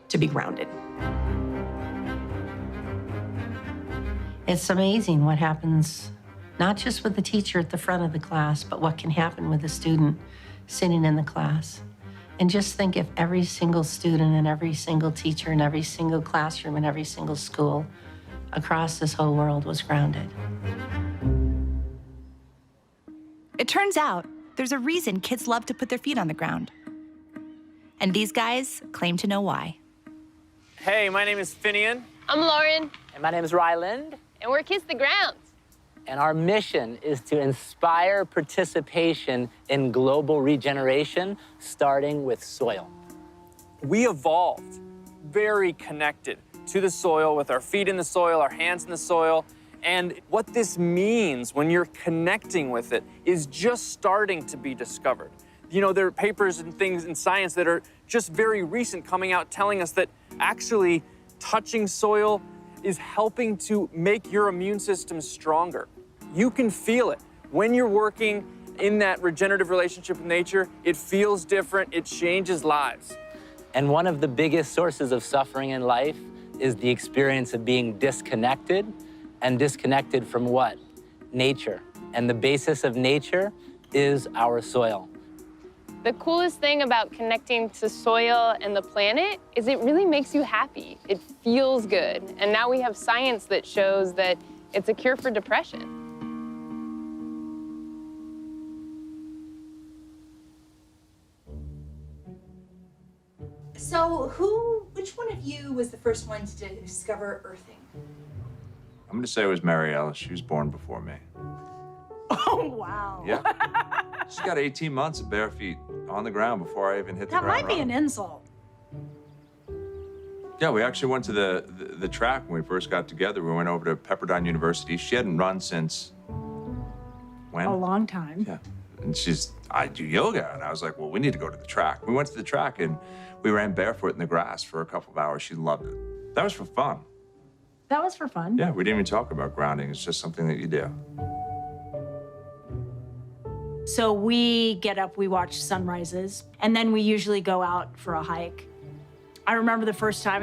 to be grounded. It's amazing what happens, not just with the teacher at the front of the class, but what can happen with the student sitting in the class. And just think if every single student and every single teacher and every single classroom and every single school across this whole world was grounded. It turns out there's a reason kids love to put their feet on the ground. And these guys claim to know why. Hey, my name is Finian. I'm Lauren. And my name is Ryland. And we're Kiss the Grounds. And our mission is to inspire participation in global regeneration, starting with soil. We evolved very connected to the soil, with our feet in the soil, our hands in the soil. And what this means when you're connecting with it is just starting to be discovered. You know, there are papers and things in science that are just very recent coming out telling us that actually touching soil is helping to make your immune system stronger. You can feel it. When you're working in that regenerative relationship with nature, it feels different, it changes lives. And one of the biggest sources of suffering in life is the experience of being disconnected. And disconnected from what? Nature. And the basis of nature is our soil. The coolest thing about connecting to soil and the planet is it really makes you happy. It feels good. And now we have science that shows that it's a cure for depression. So which one of you was the first one to discover earthing? I'm gonna say it was Mariel. She was born before me. Oh, wow. Yeah. She's got 18 months of bare feet on the ground before I even hit the That ground might be running. an insult. Yeah, we actually went to the track when we first got together. We went over to Pepperdine University. She hadn't run since when? A long time. Yeah. And I do yoga. And I was like, well, we need to go to the track. We went to the track and we ran barefoot in the grass for a couple of hours. She loved it. That was for fun. That was for fun. Yeah, we didn't even talk about grounding. It's just something that you do. So we get up, we watch sunrises, and then we usually go out for a hike. I remember the first time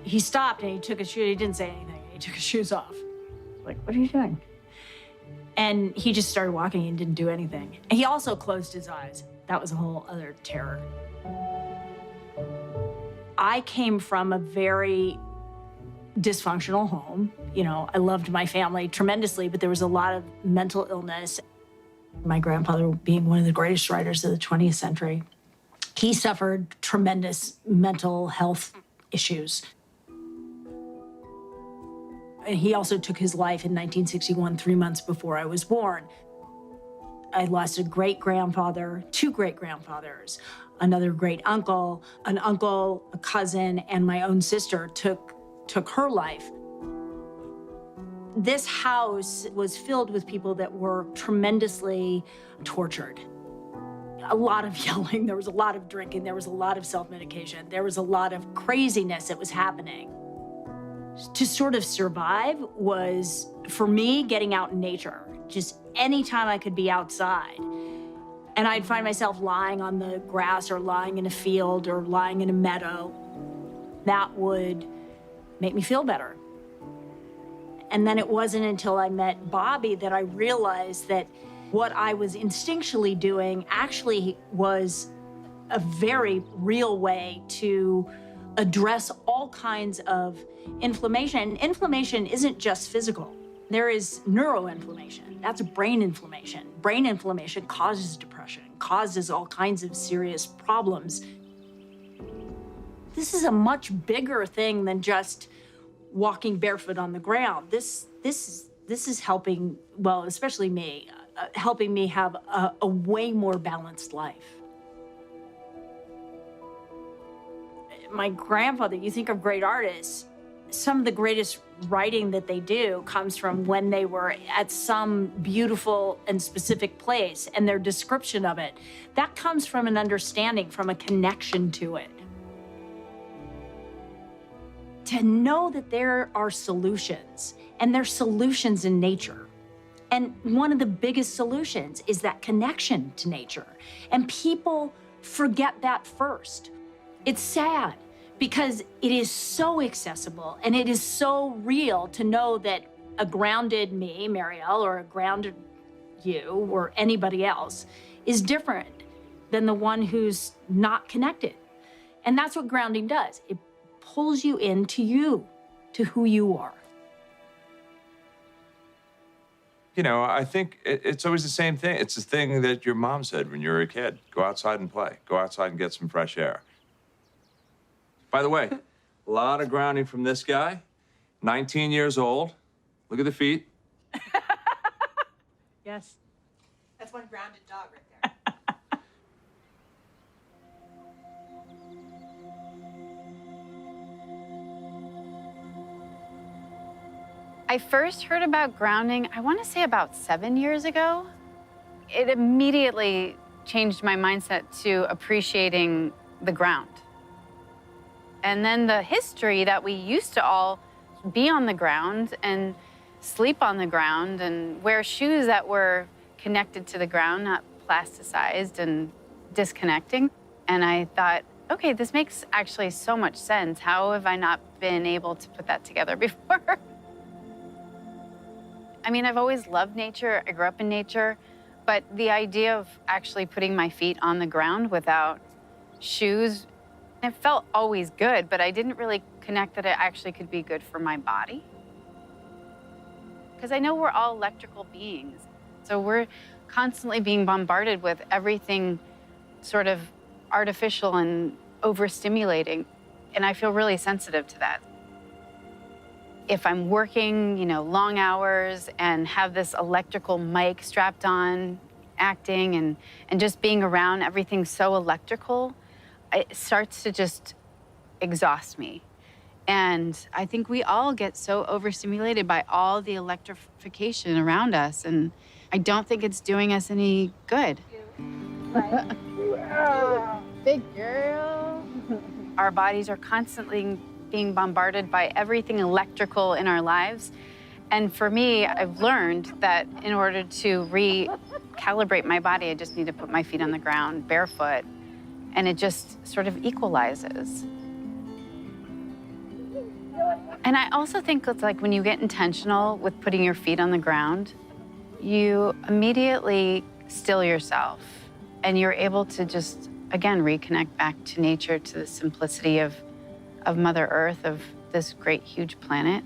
he stopped and he took his shoes, he didn't say anything, he took his shoes off. Like, what are you doing? And he just started walking and didn't do anything. He also closed his eyes. That was a whole other terror. I came from a very dysfunctional home. You know, I loved my family tremendously, but there was a lot of mental illness. My grandfather being one of the greatest writers of the 20th century, he suffered tremendous mental health issues. And he also took his life in 1961, 3 months before I was born. I lost a great-grandfather, 2 great-grandfathers, another great-uncle, an uncle, a cousin, and my own sister took her life. This house was filled with people that were tremendously tortured. A lot of yelling, there was a lot of drinking, there was a lot of self-medication, there was a lot of craziness that was happening. To sort of survive was, for me, getting out in nature. Just anytime I could be outside. And I'd find myself lying on the grass or lying in a field or lying in a meadow. That would make me feel better. And then it wasn't until I met Bobby that I realized that what I was instinctually doing actually was a very real way to address all kinds of inflammation. And inflammation isn't just physical. There is neuroinflammation. That's brain inflammation. Brain inflammation causes depression, causes all kinds of serious problems. This is a much bigger thing than just walking barefoot on the ground. This is helping, well, especially me, helping me have a way more balanced life. My grandfather, you think of great artists, some of the greatest writing that they do comes from when they were at some beautiful and specific place, and their description of it. That comes from an understanding, from a connection to it. To know that there are solutions, and there's solutions in nature. And one of the biggest solutions is that connection to nature. And people forget that first. It's sad because it is so accessible and it is so real to know that a grounded me, Mariel, or a grounded you or anybody else is different than the one who's not connected. And that's what grounding does. It pulls you into you, to who you are. You know, I think it's always the same thing. It's the thing that your mom said when you were a kid. Go outside and play. Go outside and get some fresh air. By the way, a lot of grounding from this guy. 19 years old. Look at the feet. Yes. That's one grounded dog right there. I first heard about grounding, I want to say about 7 years ago. It immediately changed my mindset to appreciating the ground. And then the history that we used to all be on the ground and sleep on the ground and wear shoes that were connected to the ground, not plasticized and disconnecting. And I thought, okay, this makes actually so much sense. How have I not been able to put that together before? I mean, I've always loved nature. I grew up in nature. But the idea of actually putting my feet on the ground without shoes, it felt always good, but I didn't really connect that it actually could be good for my body. Because I know we're all electrical beings. So we're constantly being bombarded with everything sort of artificial and overstimulating. And I feel really sensitive to that. If I'm working, you know, long hours and have this electrical mic strapped on, acting and just being around everything so electrical, it starts to just exhaust me. And I think we all get so overstimulated by all the electrification around us, and I don't think it's doing us any good. Big girl. Our bodies are constantly being bombarded by everything electrical in our lives. And for me, I've learned that in order to recalibrate my body, I just need to put my feet on the ground barefoot, and it just sort of equalizes. And I also think it's like when you get intentional with putting your feet on the ground, you immediately still yourself, and you're able to just, again, reconnect back to nature, to the simplicity of Mother Earth, of this great, huge planet,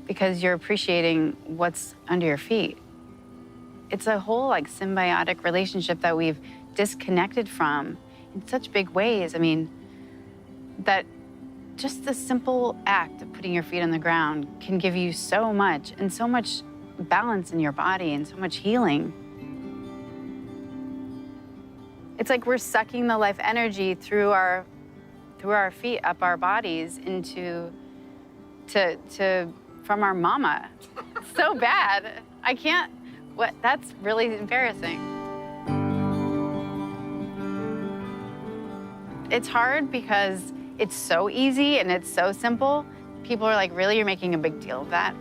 because you're appreciating what's under your feet. It's a whole like symbiotic relationship that we've disconnected from in such big ways. I mean, that just the simple act of putting your feet on the ground can give you so much, and so much balance in your body and so much healing. It's like we're sucking the life energy through our feet, up our bodies into, from our mama. So bad. I can't, that's really embarrassing. It's hard because it's so easy and it's so simple. People are like, really, you're making a big deal of that?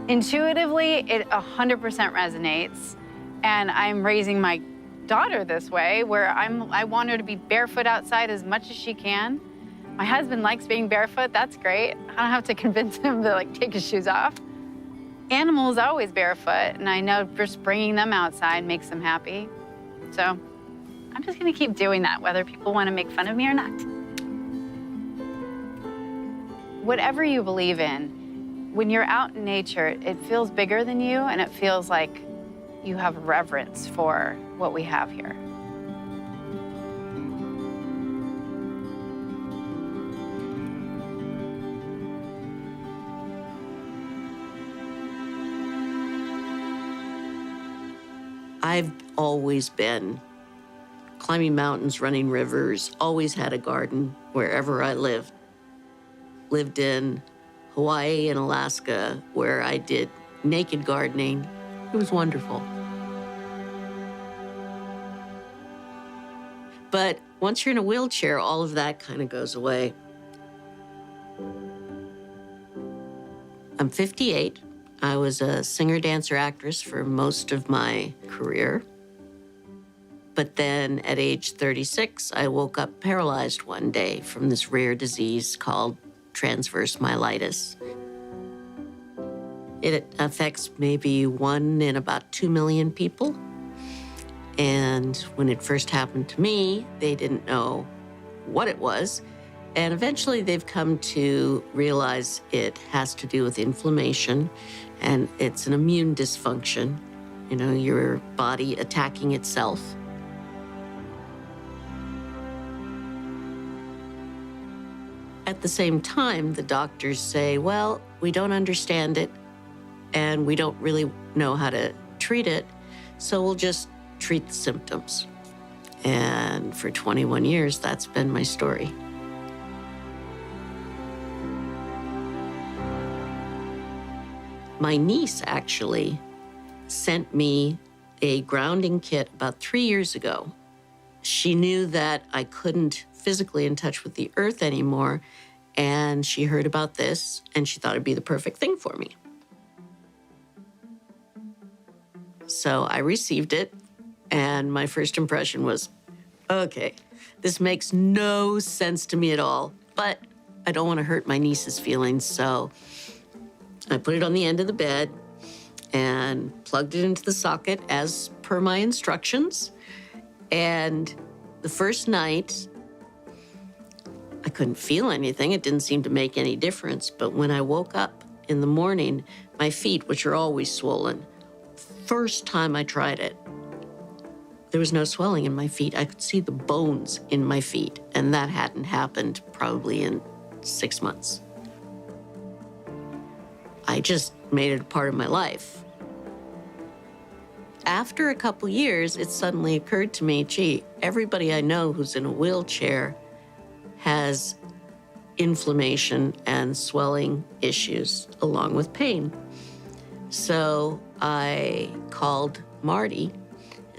Intuitively, it 100% resonates. And I'm raising my daughter this way, where I want her to be barefoot outside as much as she can. My husband likes being barefoot, that's great. I don't have to convince him to like take his shoes off. Animals always barefoot, and I know just bringing them outside makes them happy. So I'm just gonna keep doing that, whether people wanna make fun of me or not. Whatever you believe in, when you're out in nature, it feels bigger than you, and it feels like you have reverence for what we have here. I've always been climbing mountains, running rivers, always had a garden wherever I lived. Lived in Hawaii and Alaska, where I did naked gardening. It was wonderful. But once you're in a wheelchair, all of that kind of goes away. I'm 58. I was a singer, dancer, actress for most of my career. But then at age 36, I woke up paralyzed one day from this rare disease called transverse myelitis. It affects maybe 1 in about 2 million people. And when it first happened to me, they didn't know what it was. And eventually they've come to realize it has to do with inflammation, and it's an immune dysfunction, you know, your body attacking itself. At the same time, the doctors say, well, we don't understand it, and we don't really know how to treat it, so we'll just treat the symptoms. And for 21 years, that's been my story. My niece actually sent me a grounding kit about 3 years ago. She knew that I couldn't physically in touch with the earth anymore, and she heard about this, and she thought it'd be the perfect thing for me. So I received it, and my first impression was, okay, this makes no sense to me at all, but I don't want to hurt my niece's feelings, so I put it on the end of the bed and plugged it into the socket as per my instructions. And the first night, I couldn't feel anything. It didn't seem to make any difference. But when I woke up in the morning, my feet, which are always swollen, first time I tried it, there was no swelling in my feet. I could see the bones in my feet, and that hadn't happened probably in 6 months. I just made it a part of my life. After a couple years, it suddenly occurred to me, gee, everybody I know who's in a wheelchair has inflammation and swelling issues along with pain. So I called Marty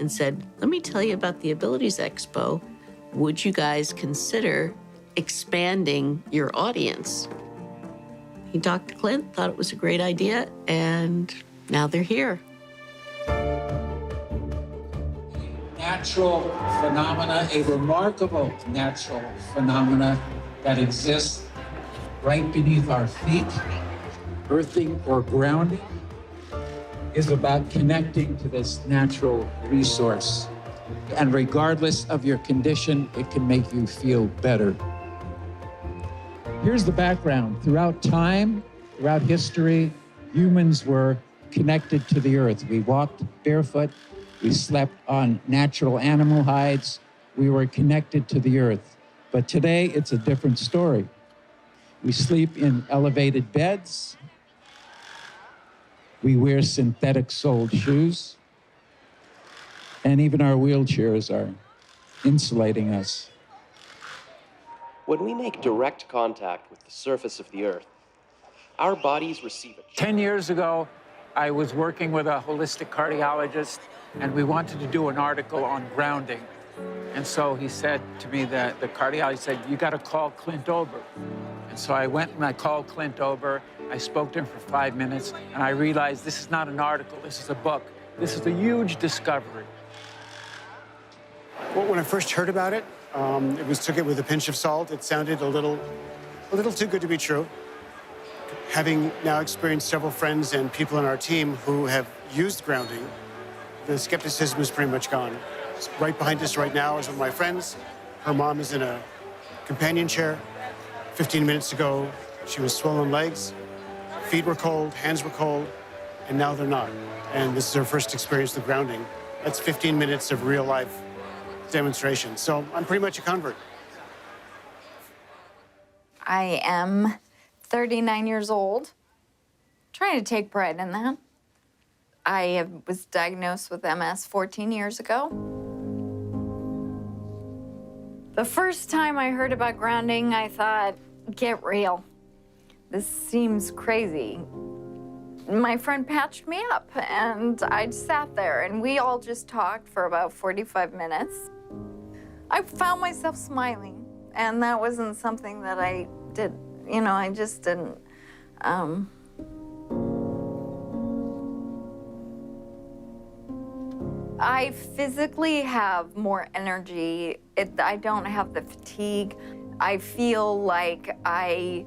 and said, let me tell you about the Abilities Expo. Would you guys consider expanding your audience? He talked to Clint, thought it was a great idea, and now they're here. Natural phenomena, a remarkable natural phenomena that exists right beneath our feet. Earthing or grounding is about connecting to this natural resource. And regardless of your condition, it can make you feel better. Here's the background. Throughout time, throughout history, humans were connected to the earth. We walked barefoot. We slept on natural animal hides. We were connected to the earth. But today, it's a different story. We sleep in elevated beds. We wear synthetic-soled shoes. And even our wheelchairs are insulating us. When we make direct contact with the surface of the earth, our bodies receive a 10 years ago, I was working with a holistic cardiologist, and we wanted to do an article on grounding. And so he said to me, that the cardiologist said, you got to call Clint Ober. And so I went and I called Clint Ober. I spoke to him for 5 minutes, and I realized this is not an article, this is a book. This is a huge discovery. Well, when I first heard about it, took it with a pinch of salt. It sounded a little too good to be true. Having now experienced several friends and people on our team who have used grounding, the skepticism is pretty much gone. Right behind us right now is one of my friends. Her mom is in a companion chair. 15 minutes ago, she was swollen legs. Feet were cold, hands were cold, and now they're not. And this is her first experience with grounding. That's 15 minutes of real life demonstration. So I'm pretty much a convert. I am 39 years old, trying to take pride in that. I was diagnosed with MS 14 years ago. The first time I heard about grounding, I thought, get real. This seems crazy. My friend patched me up, and I sat there, and we all just talked for about 45 minutes. I found myself smiling, and that wasn't something that I did. You know, I just didn't. I physically have more energy. I don't have the fatigue. I feel like I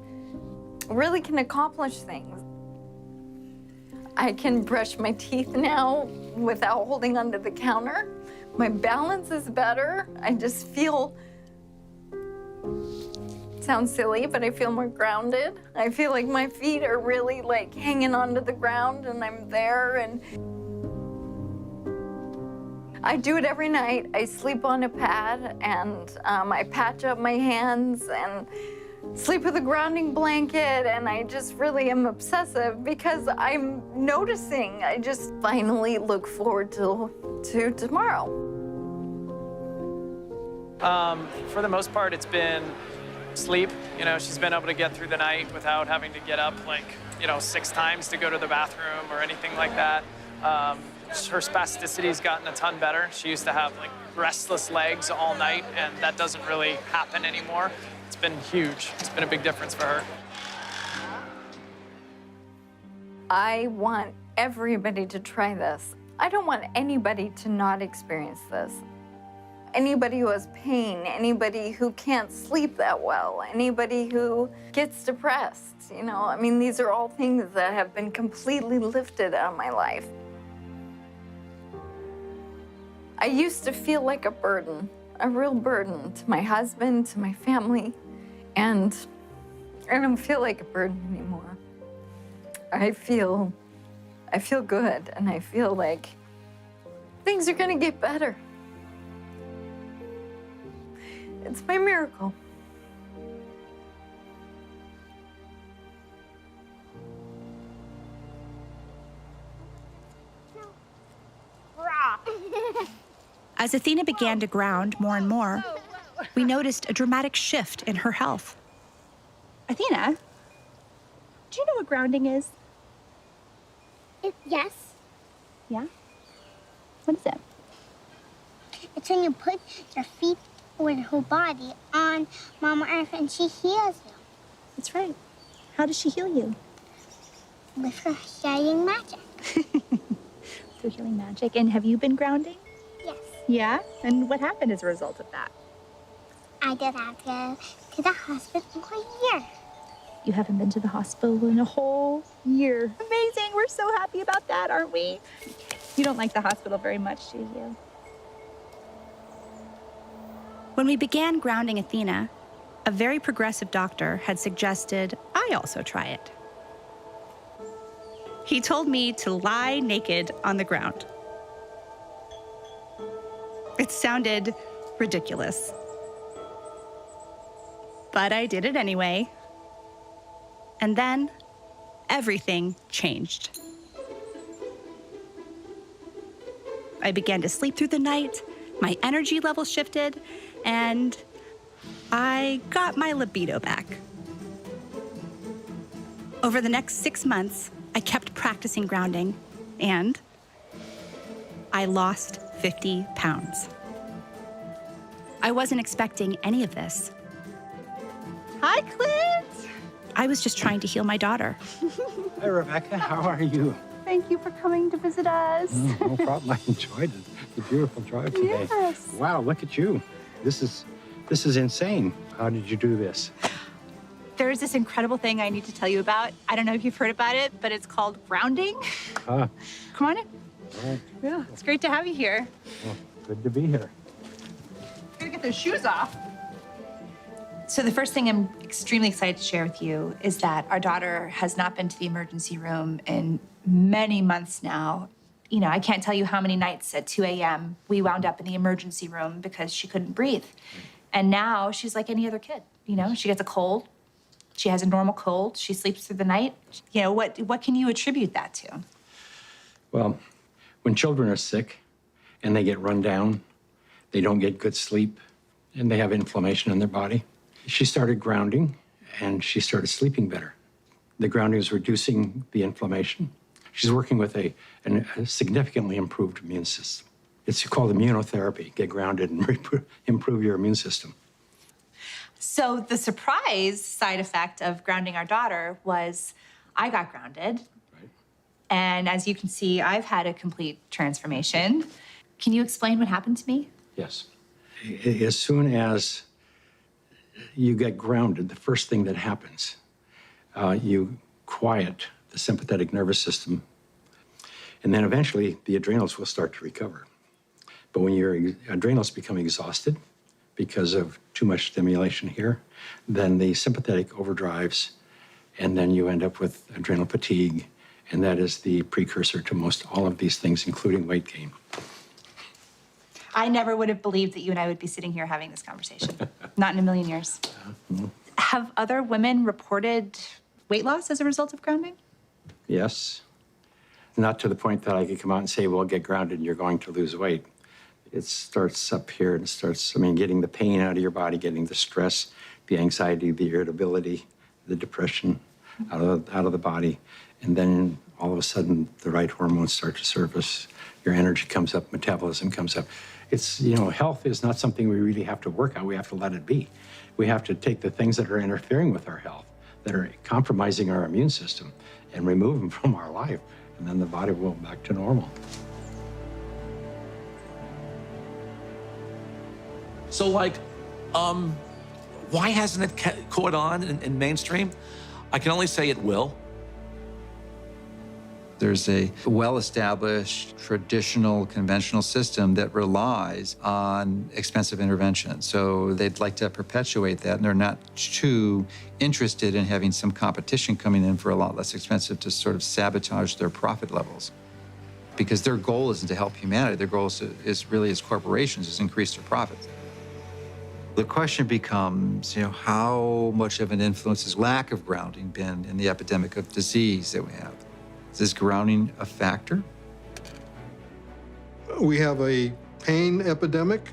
really can accomplish things. I can brush my teeth now without holding onto the counter. My balance is better. I just feel Sounds silly, but I feel more grounded. I feel like my feet are really like hanging onto the ground and I'm there, and I do it every night. I sleep on a pad and I patch up my hands and sleep with a grounding blanket, and I just really am obsessive because I'm noticing. I just finally look forward to tomorrow. For the most part, it's been sleep. You know, she's been able to get through the night without having to get up like, 6 times to go to the bathroom or anything like that. Her spasticity's gotten a ton better. She used to have like restless legs all night, and that doesn't really happen anymore. It's been huge. It's been a big difference for her. I want everybody to try this. I don't want anybody to not experience this. Anybody who has pain, anybody who can't sleep that well, anybody who gets depressed, I mean, these are all things that have been completely lifted out of my life. I used to feel like a burden, a real burden to my husband, to my family, and I don't feel like a burden anymore. I feel good, and I feel like things are gonna get better. It's my miracle. As Athena began to ground more and more, we noticed a dramatic shift in her health. Athena, do you know what grounding is? Yes. Yeah? What is it? It's when you put your feet or your whole body on Mama Earth and she heals you. That's right. How does she heal you? With her healing magic. Through healing magic. And have you been grounding? Yes. Yeah? And what happened as a result of that? I did have to go to the hospital for a year. You haven't been to the hospital in a whole year. Amazing. We're so happy about that, aren't we? You don't like the hospital very much, do you? When we began grounding Athena, a very progressive doctor had suggested I also try it. He told me to lie naked on the ground. It sounded ridiculous, but I did it anyway. And then everything changed. I began to sleep through the night, my energy level shifted, and I got my libido back. Over the next 6 months, I kept practicing grounding, and I lost 50 pounds. I wasn't expecting any of this. Hi, Clint. I was just trying to heal my daughter. Hi, Rebecca. How are you? Thank you for coming to visit us. No problem. I enjoyed it. The beautiful drive today. Yes. Wow, look at you. This is insane. How did you do this? There's this incredible thing I need to tell you about. I don't know if you've heard about it, but it's called grounding. Ah, Come on in. all right. Yeah, it's great to have you here. Well, good to be here. Gotta get those shoes off. So the first thing I'm extremely excited to share with you is that our daughter has not been to the emergency room in many months now. I can't tell you how many nights at 2 a.m. we wound up in the emergency room because she couldn't breathe. And now she's like any other kid. She gets a cold. She has a normal cold. She sleeps through the night. What can you attribute that to? Well, when children are sick and they get run down, they don't get good sleep, and they have inflammation in their body. She started grounding, and she started sleeping better. The grounding is reducing the inflammation. She's working with a significantly improved immune system. It's called immunotherapy. Get grounded and improve your immune system. So the surprise side effect of grounding our daughter was I got grounded. Right. And as you can see, I've had a complete transformation. Can you explain what happened to me? Yes. As soon as you get grounded, the first thing that happens, you quiet the sympathetic nervous system, and then eventually the adrenals will start to recover. But when your adrenals become exhausted because of too much stimulation here, then the sympathetic overdrives, and then you end up with adrenal fatigue, and that is the precursor to most all of these things, including weight gain. I never would have believed that you and I would be sitting here having this conversation. Not in a million years. Have other women reported weight loss as a result of grounding? Yes. Not to the point that I could come out and say, well, get grounded and you're going to lose weight. It starts up here and starts, getting the pain out of your body, getting the stress, the anxiety, the irritability, the depression out of the body. And then all of a sudden, the right hormones start to surface. Your energy comes up, metabolism comes up. It's, health is not something we really have to work on. We have to let it be. We have to take the things that are interfering with our health, that are compromising our immune system, and remove them from our life. And then the body will go back to normal. So, why hasn't it caught on in mainstream? I can only say it will. There's a well-established, traditional, conventional system that relies on expensive intervention. So they'd like to perpetuate that, and they're not too interested in having some competition coming in for a lot less expensive to sort of sabotage their profit levels. Because their goal isn't to help humanity. Their goal is really, as corporations, is increase their profits. The question becomes, how much of an influence has lack of grounding been in the epidemic of disease that we have? Is grounding a factor? We have a pain epidemic,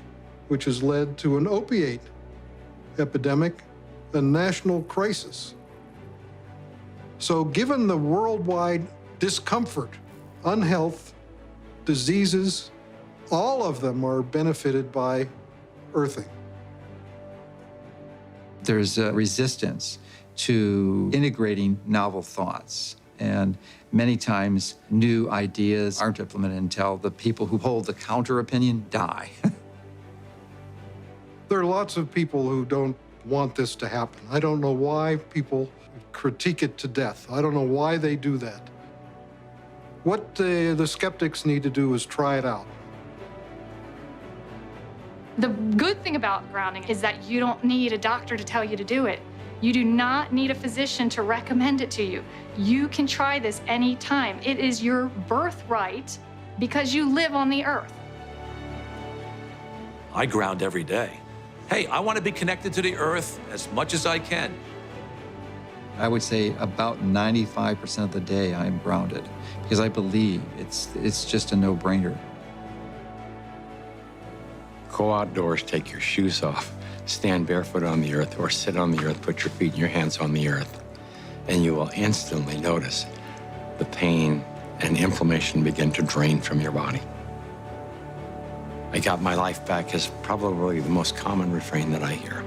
which has led to an opiate epidemic, a national crisis. So given the worldwide discomfort, unhealth, diseases, all of them are benefited by earthing. There's a resistance to integrating novel thoughts. And many times, new ideas aren't implemented until the people who hold the counter opinion die. There are lots of people who don't want this to happen. I don't know why people critique it to death. I don't know why they do that. What the skeptics need to do is try it out. The good thing about grounding is that you don't need a doctor to tell you to do it. You do not need a physician to recommend it to you. You can try this anytime. It is your birthright because you live on the earth. I ground every day. Hey, I want to be connected to the earth as much as I can. I would say about 95% of the day I am grounded because I believe it's just a no-brainer. Go outdoors, take your shoes off, stand barefoot on the earth, or sit on the earth, put your feet and your hands on the earth, and you will instantly notice the pain and inflammation begin to drain from your body. I got my life back is probably the most common refrain that I hear.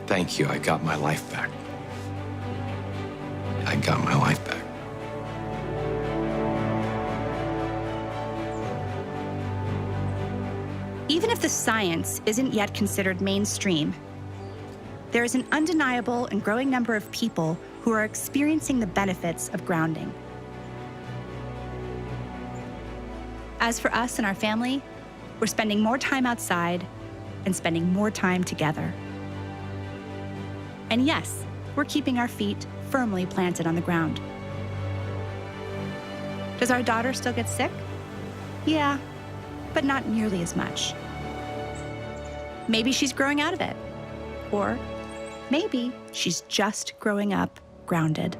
Thank you, I got my life back. I got my life back. Even if the science isn't yet considered mainstream, there is an undeniable and growing number of people who are experiencing the benefits of grounding. As for us and our family, we're spending more time outside and spending more time together. And yes, we're keeping our feet firmly planted on the ground. Does our daughter still get sick? Yeah, but not nearly as much. Maybe she's growing out of it. Or maybe she's just growing up grounded.